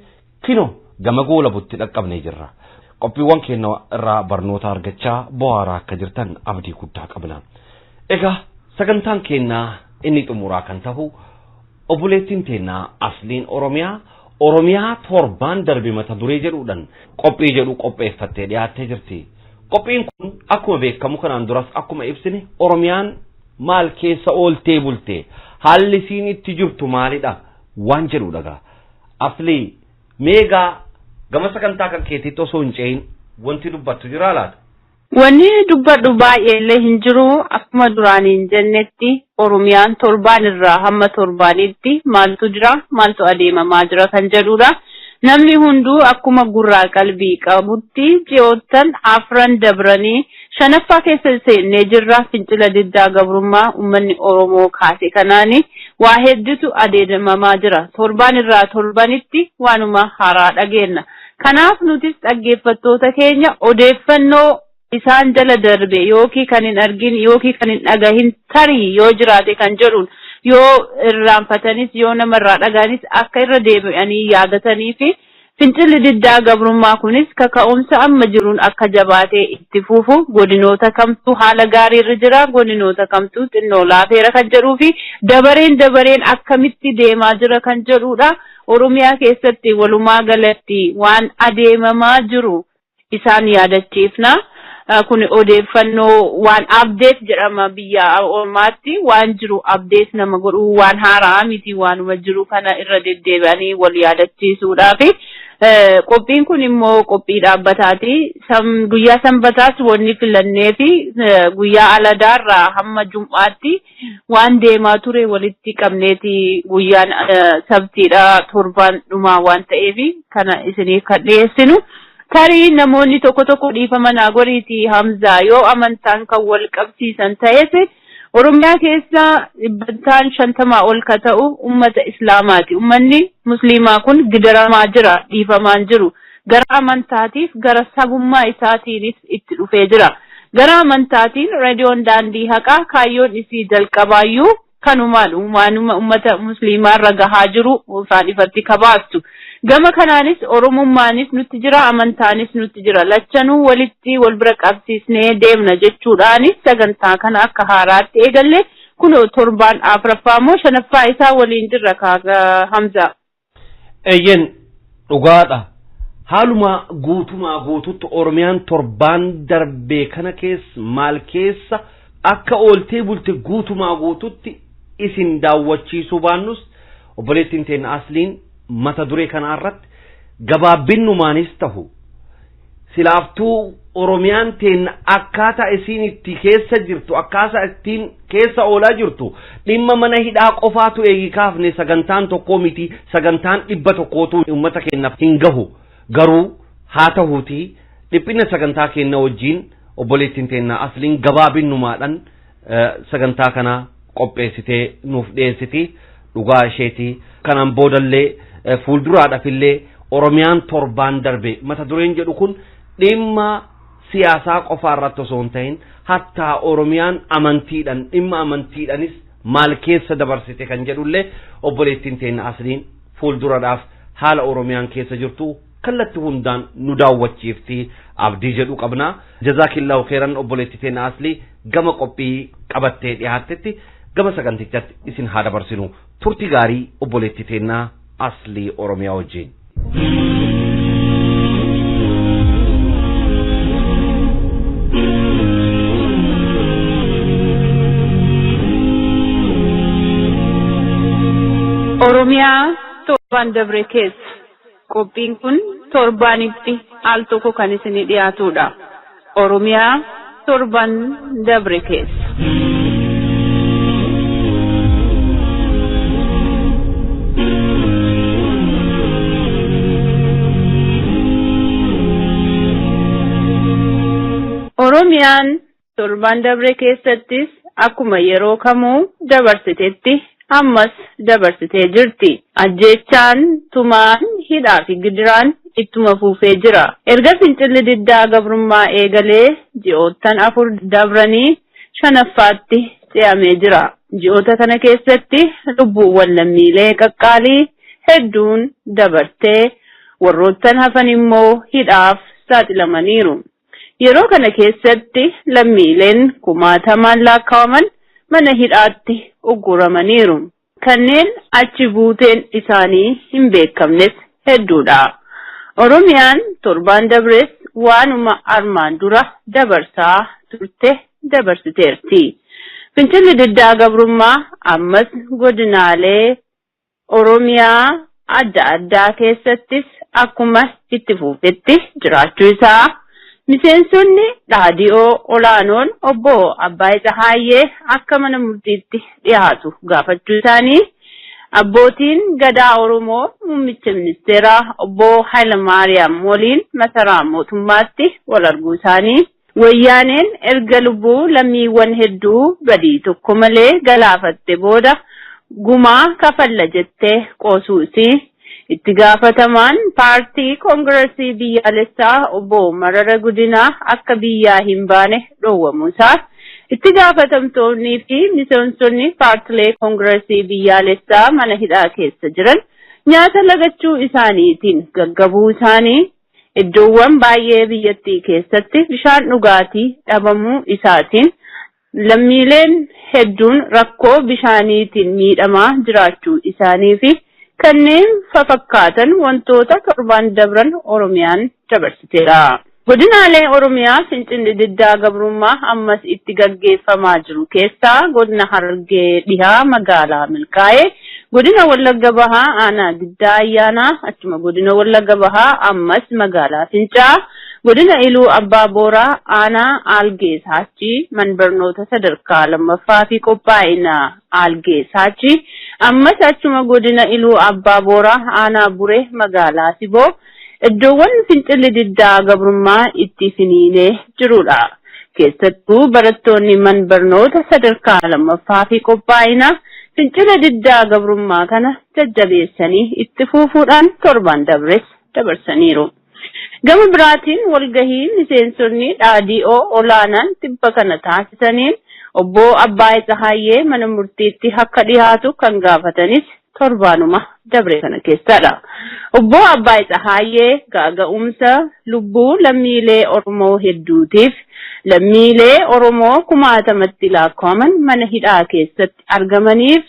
kino gama goolabutti dhaqqabnee jirra. Qophiiwwan keenya irraa barnoota argachaa bohaaraa akka jirtan abdii guddaa qabna. Egaa sagantaan keenyaa inni xumuraa kan ta'u obboleettiin teenyaa asliin Oromiyaa torbaan darbe mata duree jedhuudhaan qophii jedhu qopheeffattee dhiyaattee jirti. Qophiin kun akkuma beekamu kanaan duras akkuma ibsine Oromiyaan maal keessa ooltee bulte haalli isiin itti jirtu maalidha waan jedhudha. Aslii meegaa gama sagantaa kan keetiitti osoo hin ce'in wanti dubbattu jira laata? Wanni dubbadhu baay'eellee hin jiru akkuma duraaniin jennetti Oromiyaan torbaan irraa hamma torbaanitti maaltu jira maaltu adeemamaa jira kan jedhudha. Namni hunduu akkuma gurraa qalbii qabutti ji'oottan afran dabranii shanaffaa keessa seennee jirra fincila diddaa gabrummaa uummanni Oromoo kaase kanaani waa hedduutu adeemamaa jira. Torbaan irraa torbanitti waanuma haaraa dhageenna. Kanaaf nutis dhaggeeffattoota keenya odeeffannoo isaan jala darbe yookiin kan hin argin yookiin kan hin dhagahin tarii yoo jiraate kan jedhuun yoo irraanfatanis yoo namarraa dhagaanis akka irra deebi'anii yaadatanii fi fincilli diddaa gabrummaa kunis kaka'umsa amma jiruun akka jabaatee itti fufu godinoota kamtu haala gaarii irra jira godinoota kamtu xinnoo laafeera kan jedhuu fi dabareen akkamitti deemaa jira kan jedhudha. Oromiyaa keessatti walumaa galatti waan adeemamaa jiru isaan yaadachiifna. Kun odeeffannoo waan update jedhama biyya ormaatti waan jiru update nama godhu waan haaraa miti waanuma jiru kana irra deddeebi'anii wal yaadachiisuudhaaf qophiin kun immoo qophii dhaabbataati. Guyyaa sanbataas wanni filannee fi guyyaa aladaarraa hamma jum'aatti waan deemaa ture walitti qabneeti guyyaan sabtiidha torbaan dhumaa waan ta'eef kana isiniif kan dhiyeessinu. Tarii namoonni tokko dhiifama naa godhiiti Hamzaa yoo amantaan kan wal qabsiisan ta'es Oromiyaa keessa 50% ol ka ta'u ummata Islaamaati. Ummanni Musliimaa kun gidaramaa jira dhiifamaan jiru. Gara amantaatiif gara sabummaa isaatiinis itti dhufee jira. Gara amantaatiin raadiyoon daandii haqaa kaayyoon isii jalqabaayyuu kanumaadhu waanuma ummata Musliimaa irra gahaa jiru isaan ifatti kabaastu. Gama kanaanis Oromummaanis nutti jira amantaanis nutti jira lachanuu walitti wal bira qabsiisnee deemna jechuudhaanis sagantaa kana akka haaraatti eegalle kunoo torbaan afraffaa moo shanaffaa isaa waliin jirra Hamza. Eyyen dhugaadha. Haaluma guututti Oromiyaan torbaan darbee kana keessa maal keessa akka ooltee bulte guututti isin daawwachiisuu baannus obboleettiin teenya asliin mata duree kana irratti gabaabbinnumaanis ta'u silaaftuu Oromiyaan teen akkaataa isiin itti keessa jirtu akkaataa ittiin keessa oolaa jirtu dhimma mana hidhaa qofaatu eegi kaafne sagantaan tokko miti sagantaan 100tu uummata keenyaaf hin gahu garuu haa ta'uuti dhiphina sagantaa keenya wajjin obboleettiin teenna asliin gabaabinnumaadhaan sagantaa kana qopheessitee nuuf dhiyeessiti dhugaa isheeti kanaan boodallee fuulduraadhaafillee Oromiyaan torbaan darbe mata dureen jedhu kun dhimma siyaasaa qofa irratti osoo hin ta'in hatta Oromiyaan amantiidhaan dhimma amantiidhaanis maal keessa dabarsite kan jedhullee obboleettiin teenna asliin fuulduraadhaaf haala Oromiyaan keessa jirtu kallatti hundaan nu daawwachiifti abdii jedhu qabna jazaakillahu khairan obboleettii teenna asli gama qophii qabattee dhiyaattetti gama sagantichatti isin haa dabarsinu turtii gaarii obboleettii teenna asli Oromiyaa wajjin. Oromiyaa torbaan dabre keessa qophiin kun torbaanitti al tokko kan isinii dhiyaatudha. Oromiyaa torbaan dabre keessa. Oromiyaan torbaan dabre keessattis akkuma yeroo kamuu dabarsiteetti ammas dabarsitee jirti. Ajjeechaan tumaan hidhaa fi gidiraan ittuma fufee jira. Erga fincilli diddaa gabrummaa eegalee ji'oottan 4 dabranii 5ffaatti ce'amee jira. Ji'oota kana keessatti lubbuuwwan lammiilee qaqqaalii hedduun dabartee warroottan hafan immoo hidhaaf saaxilamaniiru. Yeroo kana keessatti lammiileen kumaatamaan lakkaa'aman mana hidhaatti ugguramaniiru. Kanneen achi buuteen isaanii hin beekamnes hedduudha. Oromiyaan torbaan dabres waanuma armaan dura dabarsaa turte dabarsiteerti. Fincilli diddaa gabrummaa ammas godinaalee Oromiyaa adda addaa keessattis akkuma itti fufetti jiraachuu isaa miseensonni dhaadhiyoo olaanoon obbo Abbaay Tsahaayyee akka mana murtiitti dhiyaatu gaafachuu isaanii abbootiin gadaa Oromoo muummicha ministeeraa obbo Hayilamaariyaam waliin masaraa mootummaatti wal arguu isaanii wayyaaneen erga lubbuu lammiiwwan hedduu badii tokko malee galaafatte booda gumaa kafalla jettee qoosuu isii itti gaafatamaan paartii koongireesii biyyaalessaa obbo Marara Gudinaa akka biyyaa hin baane dhoowwamuu isaa itti gaafatamtoonnii fi miseensonni paartilee koongireesii biyyaalessaa mana hidhaa keessa jiran nyaata lagachuu isaaniitiin gaggabuu isaanii iddoowwan baay'ee biyyattii keessatti bishaan dhugaatii dhabamuu isaatiin lammiileen hedduun rakkoo bishaaniitiin miidhamaa jiraachuu isaanii fi kanneen fakkaatan wantoota torbaan dabran Oromiyaan dabarsiteera. Godinaalee Oromiyaa fincilli diddaa gabrummaa ammas itti gaggeeffamaa jiru keessaa godina Harargee dhihaa magaalaa Milkaa'ee, godina Wallagga Bahaa aanaa Giddaa Ayyaanaa, achuma godina Wallagga Bahaa ammas magaalaa Fincaa, godina Iluu Abbaa Booraa aanaa Aalgee Saachii manbarnoota sadarkaa lammaffaa fi qophaa'ina Aalgee Saachii ammas achuma godina Iluu Abbaa Booraa aanaa Buree magaalaa Siboo iddoowwan fincilli diddaa gabrummaa itti finiinee jirudha. Keessattuu barattoonni manbarnoota sadarkaa lammaffaa fi qophaa'ina fincila diddaa gabrummaa kana jajjabeessanii itti fufuudhaan torbaan dabres dabarsaniiru. Gama biraatiin walgahii miseensonni dhaadhiyoo olaanaan tibba kana taasisaniin obbo Abbaay Tsahaayyee mana murtiitti akka dhiyaatu kan gaafatanis torbaanuma dabre kana keessadha. Obbo Abbaay Tsahaayyee gaaga'umsa lubbuu lammiilee Oromoo hedduutiif lammiilee Oromoo kumaatamatti lakkaa'aman mana hidhaa keessatti argamaniif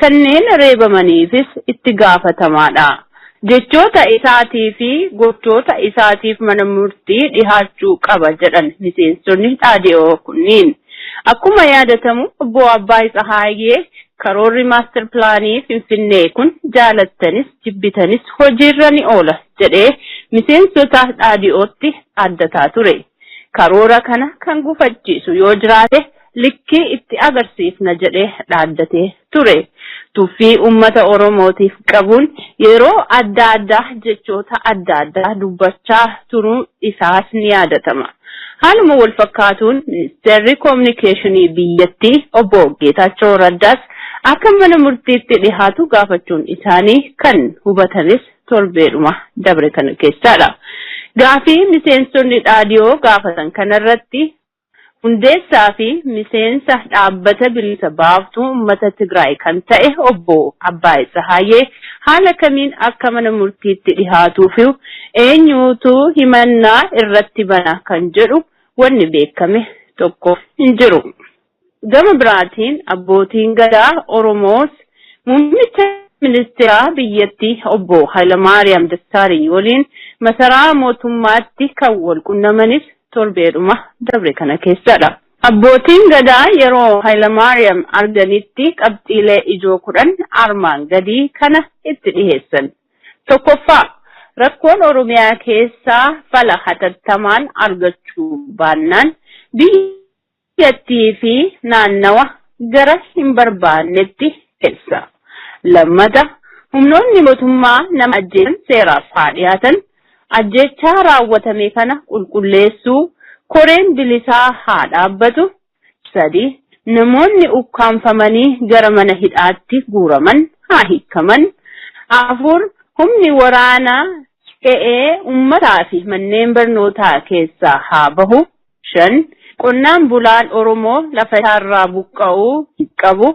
kanneen reebamaniifis itti gaafatamaadha. Jechoota isaatii fi gochoota isaatiif mana murtii dhihaachuu qaba jedhan miseensonni dhaadhiyoo kunniin. Akkuma yaadatamu obbo Abbaay Tsahaayyee karoorri maaster pilaanii Finfinnee kun jaalattanis jibbitanis hojiirra ni oola jedhee miseensota dhaadhiyootti addataa ture. Karoora kana kan gufachiisu yoo jiraate likkii itti agarsiifna jedhee dhaaddatee ture. Tuffii uummata Oromootiif qabuun yeroo adda addaa jechoota adda addaa dubbachaa turuun isaas ni yaadatama. Haaluma wal fakkaatuun Ministeerri Kominikeeshinii biyyattii obbo Geetaachoo Raddaas akka mana murtiitti dhihaatu gaafachuun isaanii kan hubatanis torbeedhuma dabre kana keessadha. Gaafii miseensonni dhaadhiyoo gaafatan kanarratti hundeessaa fi miseensa dhaabbata bilisa baaftuu uummata Tigraay kan ta'e obbo Abbaay Tsahaayee haala kamiin akka mana murtiitti dhihaatuuf eenyuutu himannaa irratti bana kan jedhu wanni beekame tokko hin jiru. Gama biraatiin abbootiin gadaa Oromoos muummicha ministeeraa biyyattii obbo Hayilamaariyaam Dassaaleeny waliin masaraa mootummaatti kan wal qunnamanis torbeedhuma dabre kana keessadha. Abbootiin gadaa yeroo Hayilamaariyaam arganitti qabxiilee ijoo 10 armaan gadii kana itti dhiheessan. Tokkoffaa, rakkoon Oromiyaa keessaa fala hatattamaan argachuu baannaan biyyattii fi naannawa gara hin barbaannetti geessa. Lammata, humnoonni mootummaa nama ajjeesan seeraaf haa dhiyaatan. Ajjechaa raawwatame kana qulqulleessuu koreen bilisaa haa dhaabbatu. 3, namoonni ukkaanfamanii gara mana hidhaatti guuraman haa hiikaman. 4, humni waraanaa qe'ee uummataa fi manneen barnootaa keessaa haa bahu. 5, qonnaan bulaan Oromoo lafa isaarraa buqqa'uu hin qabu.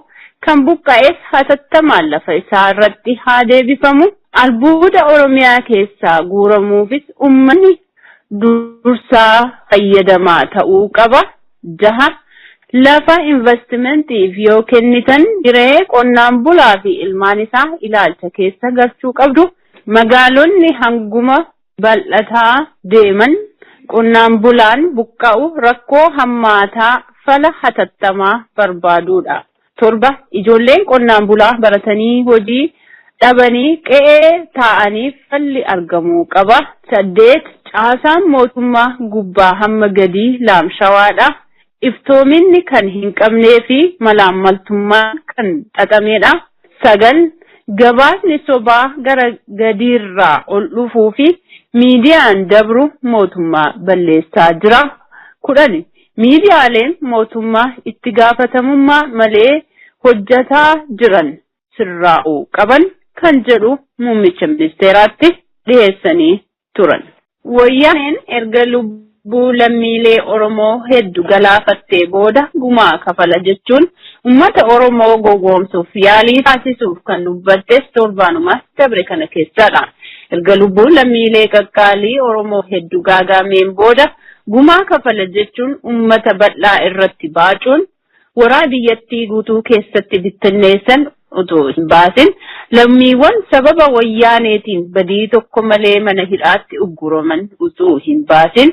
Kan buqqa'es hatattamaan lafa isaa irratti haa deebifamu. Albuuda Oromiyaa keessaa guuramuufis uummanni dursaa fayyadamaa ta'uu qaba. 6, lafa investimentiif yoo kennitan hiree qonnaan bulaa fi ilmaan isaa ilaalcha keessa galchuu qabdu. Magaalonni hanguma bal'ataa deeman qonnaan bulaan buqqa'u rakkoo hammaataa fala hatattamaa barbaaduudha. 7, ijoolleen qonnaan bulaa baratanii hojii dhabanii qe'ee taa'anii falli argamuu qaba. 8, caasaan mootummaa gubbaa hamma gadii laamshawaadha. Iftoominni kan hin qabnee fi malaammaltummaan kan xaxameedha. 9, gabaasni sobaa gara gadiirraa ol dhufuu fi miidiyaan dabru mootummaa balleessaa jira. 10, miidiyaaleen mootummaa itti gaafatamummaa malee hojjataa jiran sirraa'uu qaban kan jedhu muummicha ministeeraatti dhiheessanii turan. Wayyaaneen erga lubbuu lammiilee Oromoo hedduu galaafattee booda gumaa kafala jechuun uummata Oromoo gowwoomsuuf yaalii taasisuuf kan dubbattes torbaanumas dabre kana keessadha. Erga lubbuu lammiilee qaqqaalii Oromoo hedduu gaagaameen booda gumaa kafala jechuun uummata bal'aa irratti baacuun waraana biyyattii guutuu keessatti bittinneessan utuu hin baasin lammiiwwan sababa wayyaaneetiin badii tokko malee mana hidhaatti ugguraman utuu hin baasin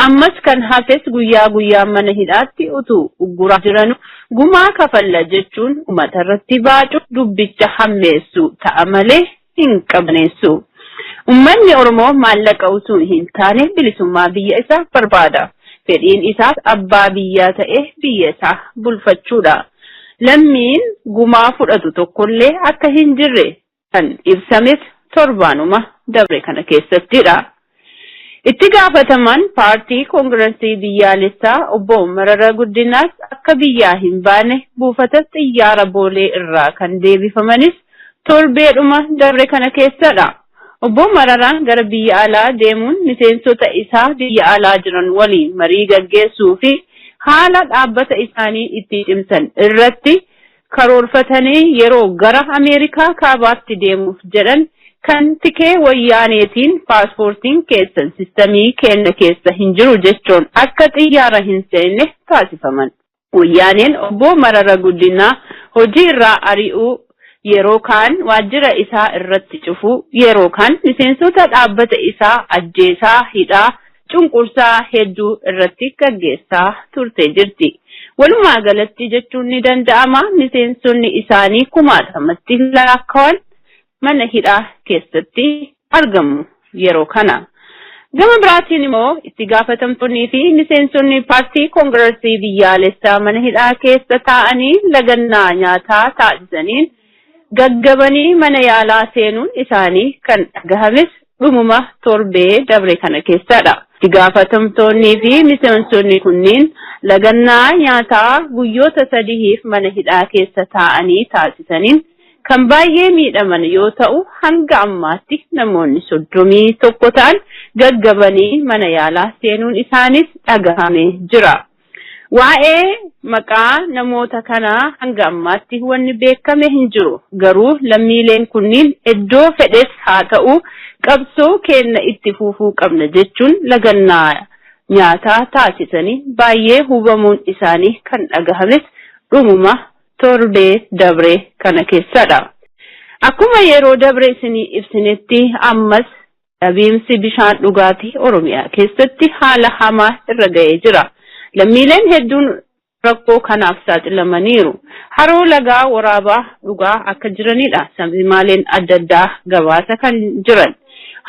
ammas kan hafes guyyaa guyyaan mana hidhaatti utuu ugguraa jiran gumaa kafalla jechuun uummata irratti baacu dubbicha hammeessu ta'a malee hin qabneessu. Uummanni Oromoo maallaqa utuu hin taane bilisummaa biyya isaa barbaada. Fedhiin isaas abbaa biyyaa ta'e biyya isaa bulfachuudha. Lammiin gumaa fudhatu tokkollee akka hin jirre kan ibsames torbaanuma dabre kana keessattidha. Itti gaafataman paartii koongirensii biyyaalessaa obbo Mararaa Guddinaas akka biyyaa hin baane buufata xiyyaara Boolee irraa kan deebifamanis torbeedhuma dabre kana keessadha. Obbo Mararaan gara biyya alaa deemuun miseensota isaa biyya alaa jiran waliin marii gaggeessuu fi haala dhaabbata isaanii itti cimsan irratti karoorfatanii yeroo gara Ameerikaa kaabaatti deemuuf jedhan kan tikee wayyaaneetiin paaspoortiin keessan sistamii kenna keessa hin jiru jechuun akka xiyyaara hin seenne taasifaman. Wayyaaneen obbo Mararaa Guddinaa hojii irraa ari'uu yeroo kaan waajjira isaa irratti cufu yeroo kaan miseensota dhaabbata isaa ajjeesaa hidhaa cunqursaa hedduu irratti gaggeessaa turte jirti. Walumaa galatti jechuun ni danda'ama miseensonni isaanii kumaatamatti lakkaa'aman mana hidhaa keessatti argamu yeroo kana. Gama biraatiin immoo itti gaafatamtoonnii fi miseensonni paartii koongireesii biyyaalessaa mana hidhaa keessa taa'anii lagannaa nyaataa taasisaniin gaggabanii mana yaalaa seenuun isaanii kan dhagahames dhumuma torbee dabre kana keessadha. Itti gaafatamtoonnii fi miseensonni kunniin lagannaa nyaataa guyyoota 3 mana hidhaa keessa taa'anii taasisaniin kan baay'ee miidhaman yoo ta'u hanga ammaatti namoonni 31 ta'an gaggabanii mana yaalaa seenuun isaanis dhagahamee jira. Waa'ee maqaa namoota kanaa hanga ammaatti wanni beekame hin jiru. Garuu lammiileen kunniin iddoo fedhes haa ta'u qabsoo keenya itti fufuu qabna jechuun lagannaa nyaataa taasisanii baay'ee hubamuun isaanii kan dhagahames dhumuma torbee dabre kana keessadha. Akkuma yeroo dabre isinii ibsinetti ammas dhabiinsi bishaan dhugaatii Oromiyaa keessatti haala hamaa irra ga'ee jira. Lammiileen hedduun rakkoo kanaaf saaxilamaniiru. Haroo lagaa waraabaa dhugaa akka jiranidha. Sabimaaleen adda addaa gabaasa kan jiran.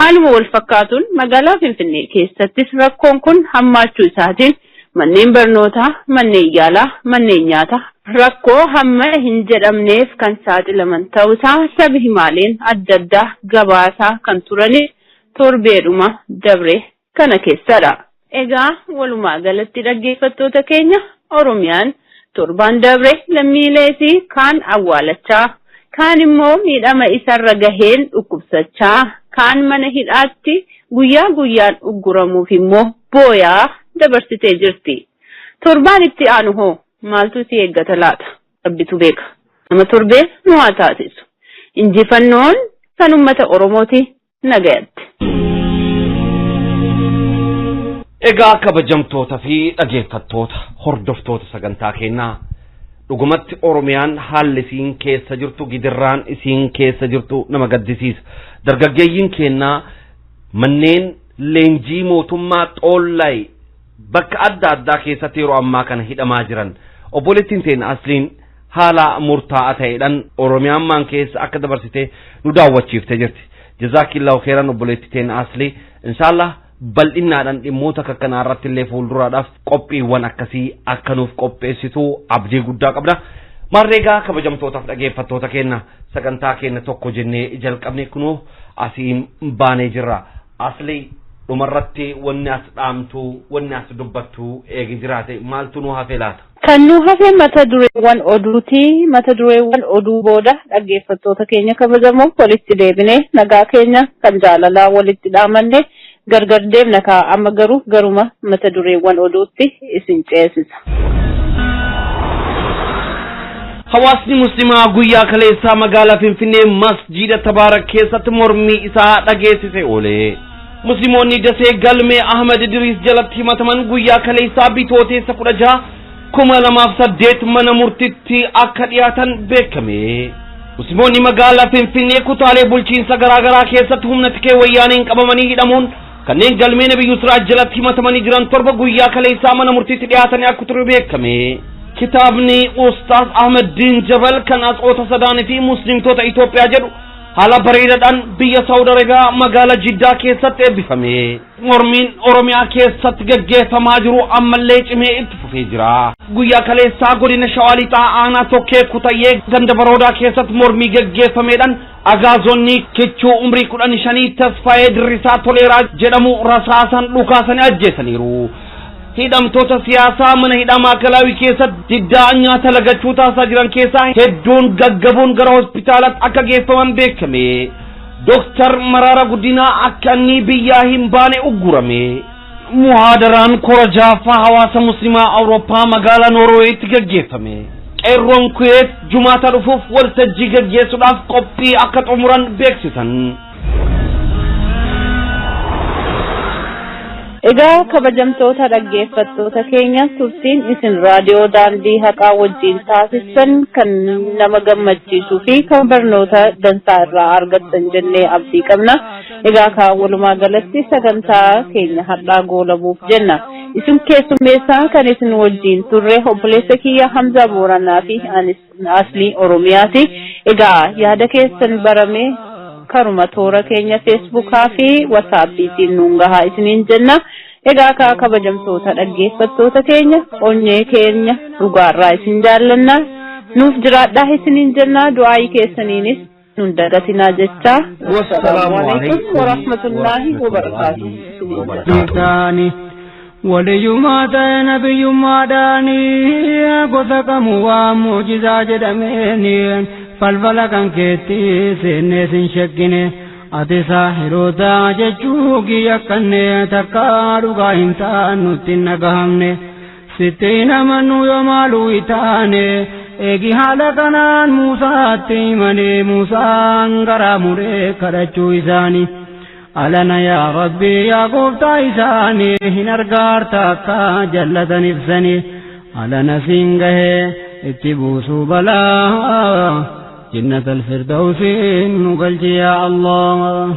Haaluma wal fakkaatuun magaalaa Finfinnee keessattis rakkoon kun hammaachuu isaatiin manneen barnootaa, manneen yaalaa, manneen nyaataa rakkoo hamma hin jedhamneef kan saaxilaman ta'uusaa sabimaaleen adda addaa gabaasaa kan turani torbeedhuma dabre kana keessadha. Egaa walumaa galatti dhaggeeffattoota keenya Oromiyaan torbaan dabre lammiilee fi kaan awwaalachaa, kaan immoo miidhama isarra gaheen dhukkubsachaa, kaan mana hidhaatti guyyaa guyyaan ugguramuuf immoo booyaa dabarsitee jirti. Torbaan itti aanu hoo maaltu si eeggata laata? Rabbitu beeka. Nama torbee nu haa taasisu. Injifannoon kan uummata Oromooti nagayatti. Egaa kabajamtoota fi dhaggeeffattoota hordoftoota sagantaa keenyaa dhugumatti Oromiyaan haalli isiin keessa jirtu gidirraan isiin keessa jirtu nama gaddisiisa. Dargaggeeyyiin keenyaa manneen leenjii mootummaa xoollay bakka adda addaa keessatti yeroo ammaa kana hidhamaa jiran. Obboleettiin teenya Asliin haala murtaa'aa ta'eedhaan Oromiyaan maan keessa akka dabarsitee nu daawwachiiftee jirti. Jazaakillahu khairan obboleettii teenya Aslii. Inshallah bal'innaadhaan dhimmoota akka kanaa irratti illee fuulduraadhaaf qophiiwwan akkasii akka nuuf qopheessitu abdii guddaa qabna. Marreegaa kabajamtootaaf dhaggeeffattoota keenya sagantaa keenya tokko jennee jalqabne kunoo asiin baanee jirra. Aslii dhumarratti wanni as dhaamtu, wanni as dubbattu eegi jiraate maaltu nu hafe laata? Kan nu hafe mata dureewwan oduuti. Mata dureewwan oduu booda dhaggeeffattoota keenya kabajamoo walitti deebine nagaa keenya kan jaalalaa walitti dhaamanne gargar deemna kaa amma garuma mata dureewwan oduutti isin ceesisa. Hawaasni muslimaa guyyaa kaleessaa magaalaa Finfinnee masjiida Tabaarak keessatti mormii isaa dhageessisee oole. Musliimoonni dasee galmee Ahmad Idris jalatti himataman guyyaa kaleessaa bitooteessa 16 2008 mana murtiitti akka dhiyaatan beekame. Musliimoonni magaalaa Finfinnee kutaalee bulchiinsa garaagaraa keessatti humna tikee wayyaaneen qabamanii hidhamuun kanneen galmee Nabiyyuu Siraaj jalatti himatamanii jiran torba guyyaa kaleessaa mana murtiitti dhiyaatanii akka ture beekame. Kitaabni Ustaaz Ahmad Din Jabal kan asxoota sadaanii fi muslimtoota Itoophiyaa jedhu haala bareedaadhaan biyya Saawud Arabiyaa magaalaa Jiddaa keessatti eebbifame. Mormiin Oromiyaa keessatti gaggeeffamaa jiru ammallee cimee itti fufee jira. Guyyaa kaleessaa godina Shawaa Lixaa aanaa Tokkee Kutayyee ganda Baroodaa keessatti mormii gaggeeffameedhaan agaazonni kichuu umrii 15 Tasfaayee Dirrisaa Toleeraa jedhamu rasaasan dhukaasanii ajjeesaniiru. Hidhamtoota siyaasaa mana hidhaa Maakalaawii keessatti diddaa nyaata lagachuu taasisaa jiran keessaa hedduun gaggabuun gara hospitaalatti akka geeffaman beekame. Dooktar Mararaa Guddinaa akka inni biyyaa hin baane uggurame. Muhaadaraan korojaaffaa hawaasa muslimaa Awurooppaa magaalaa Noorweeyitti gaggeeffame. Qeerroon Kuweet Jumaata dhufuuf waltajjii gaggeessuudhaaf qophii akka xumuran beeksisan. Egaa kabajamtoota dhaggeeffattoota keenya turtiin isin raadiyoo daandii haqaa wajjin taasisan kan nama gammachiisuu fi kan barnoota dansaa irraa argattan jennee abdii qabna. Egaa kaa walumaa galatti sagantaa keenya har'aa goolabuuf jenna. Isin keessummeessaa kan isin wajjin turre obboleessa kiyya Hamzaa Booranaa fi Aslii Oromiyaati. Egaa yaada keessan baramee karuma toora keenya feesbuukaa fi wasaappiitiin nuun gahaa isiniin jenna. Egaa kaa kabajamtoota dhaggeeffattoota keenya onnee keenya dhugaarraa isin jaallanna nuuf jiraadhaa isiniin jenna du'aayii keessaniinis nun dagatinaa jecha. Wassalaamu alaikum warahmatullaahi wabarakaatuh. وليما نبي ما داني قصكم ومعجزة جدميني فالفلكن كتي سنس شكني أتي ساحر تاججوك يكني تكارك إنسان نتنقهمني ستين منو يمالو إتاني إيجي حالكنان موسى تيمني موسى انقرى مريك كرچو إساني ألنا يا ربي يا قفتا إساني هنرقار تاكا جلد نفسني ألنا سنگه اتبوسو بلا جنة الفردوس نقلت يا الله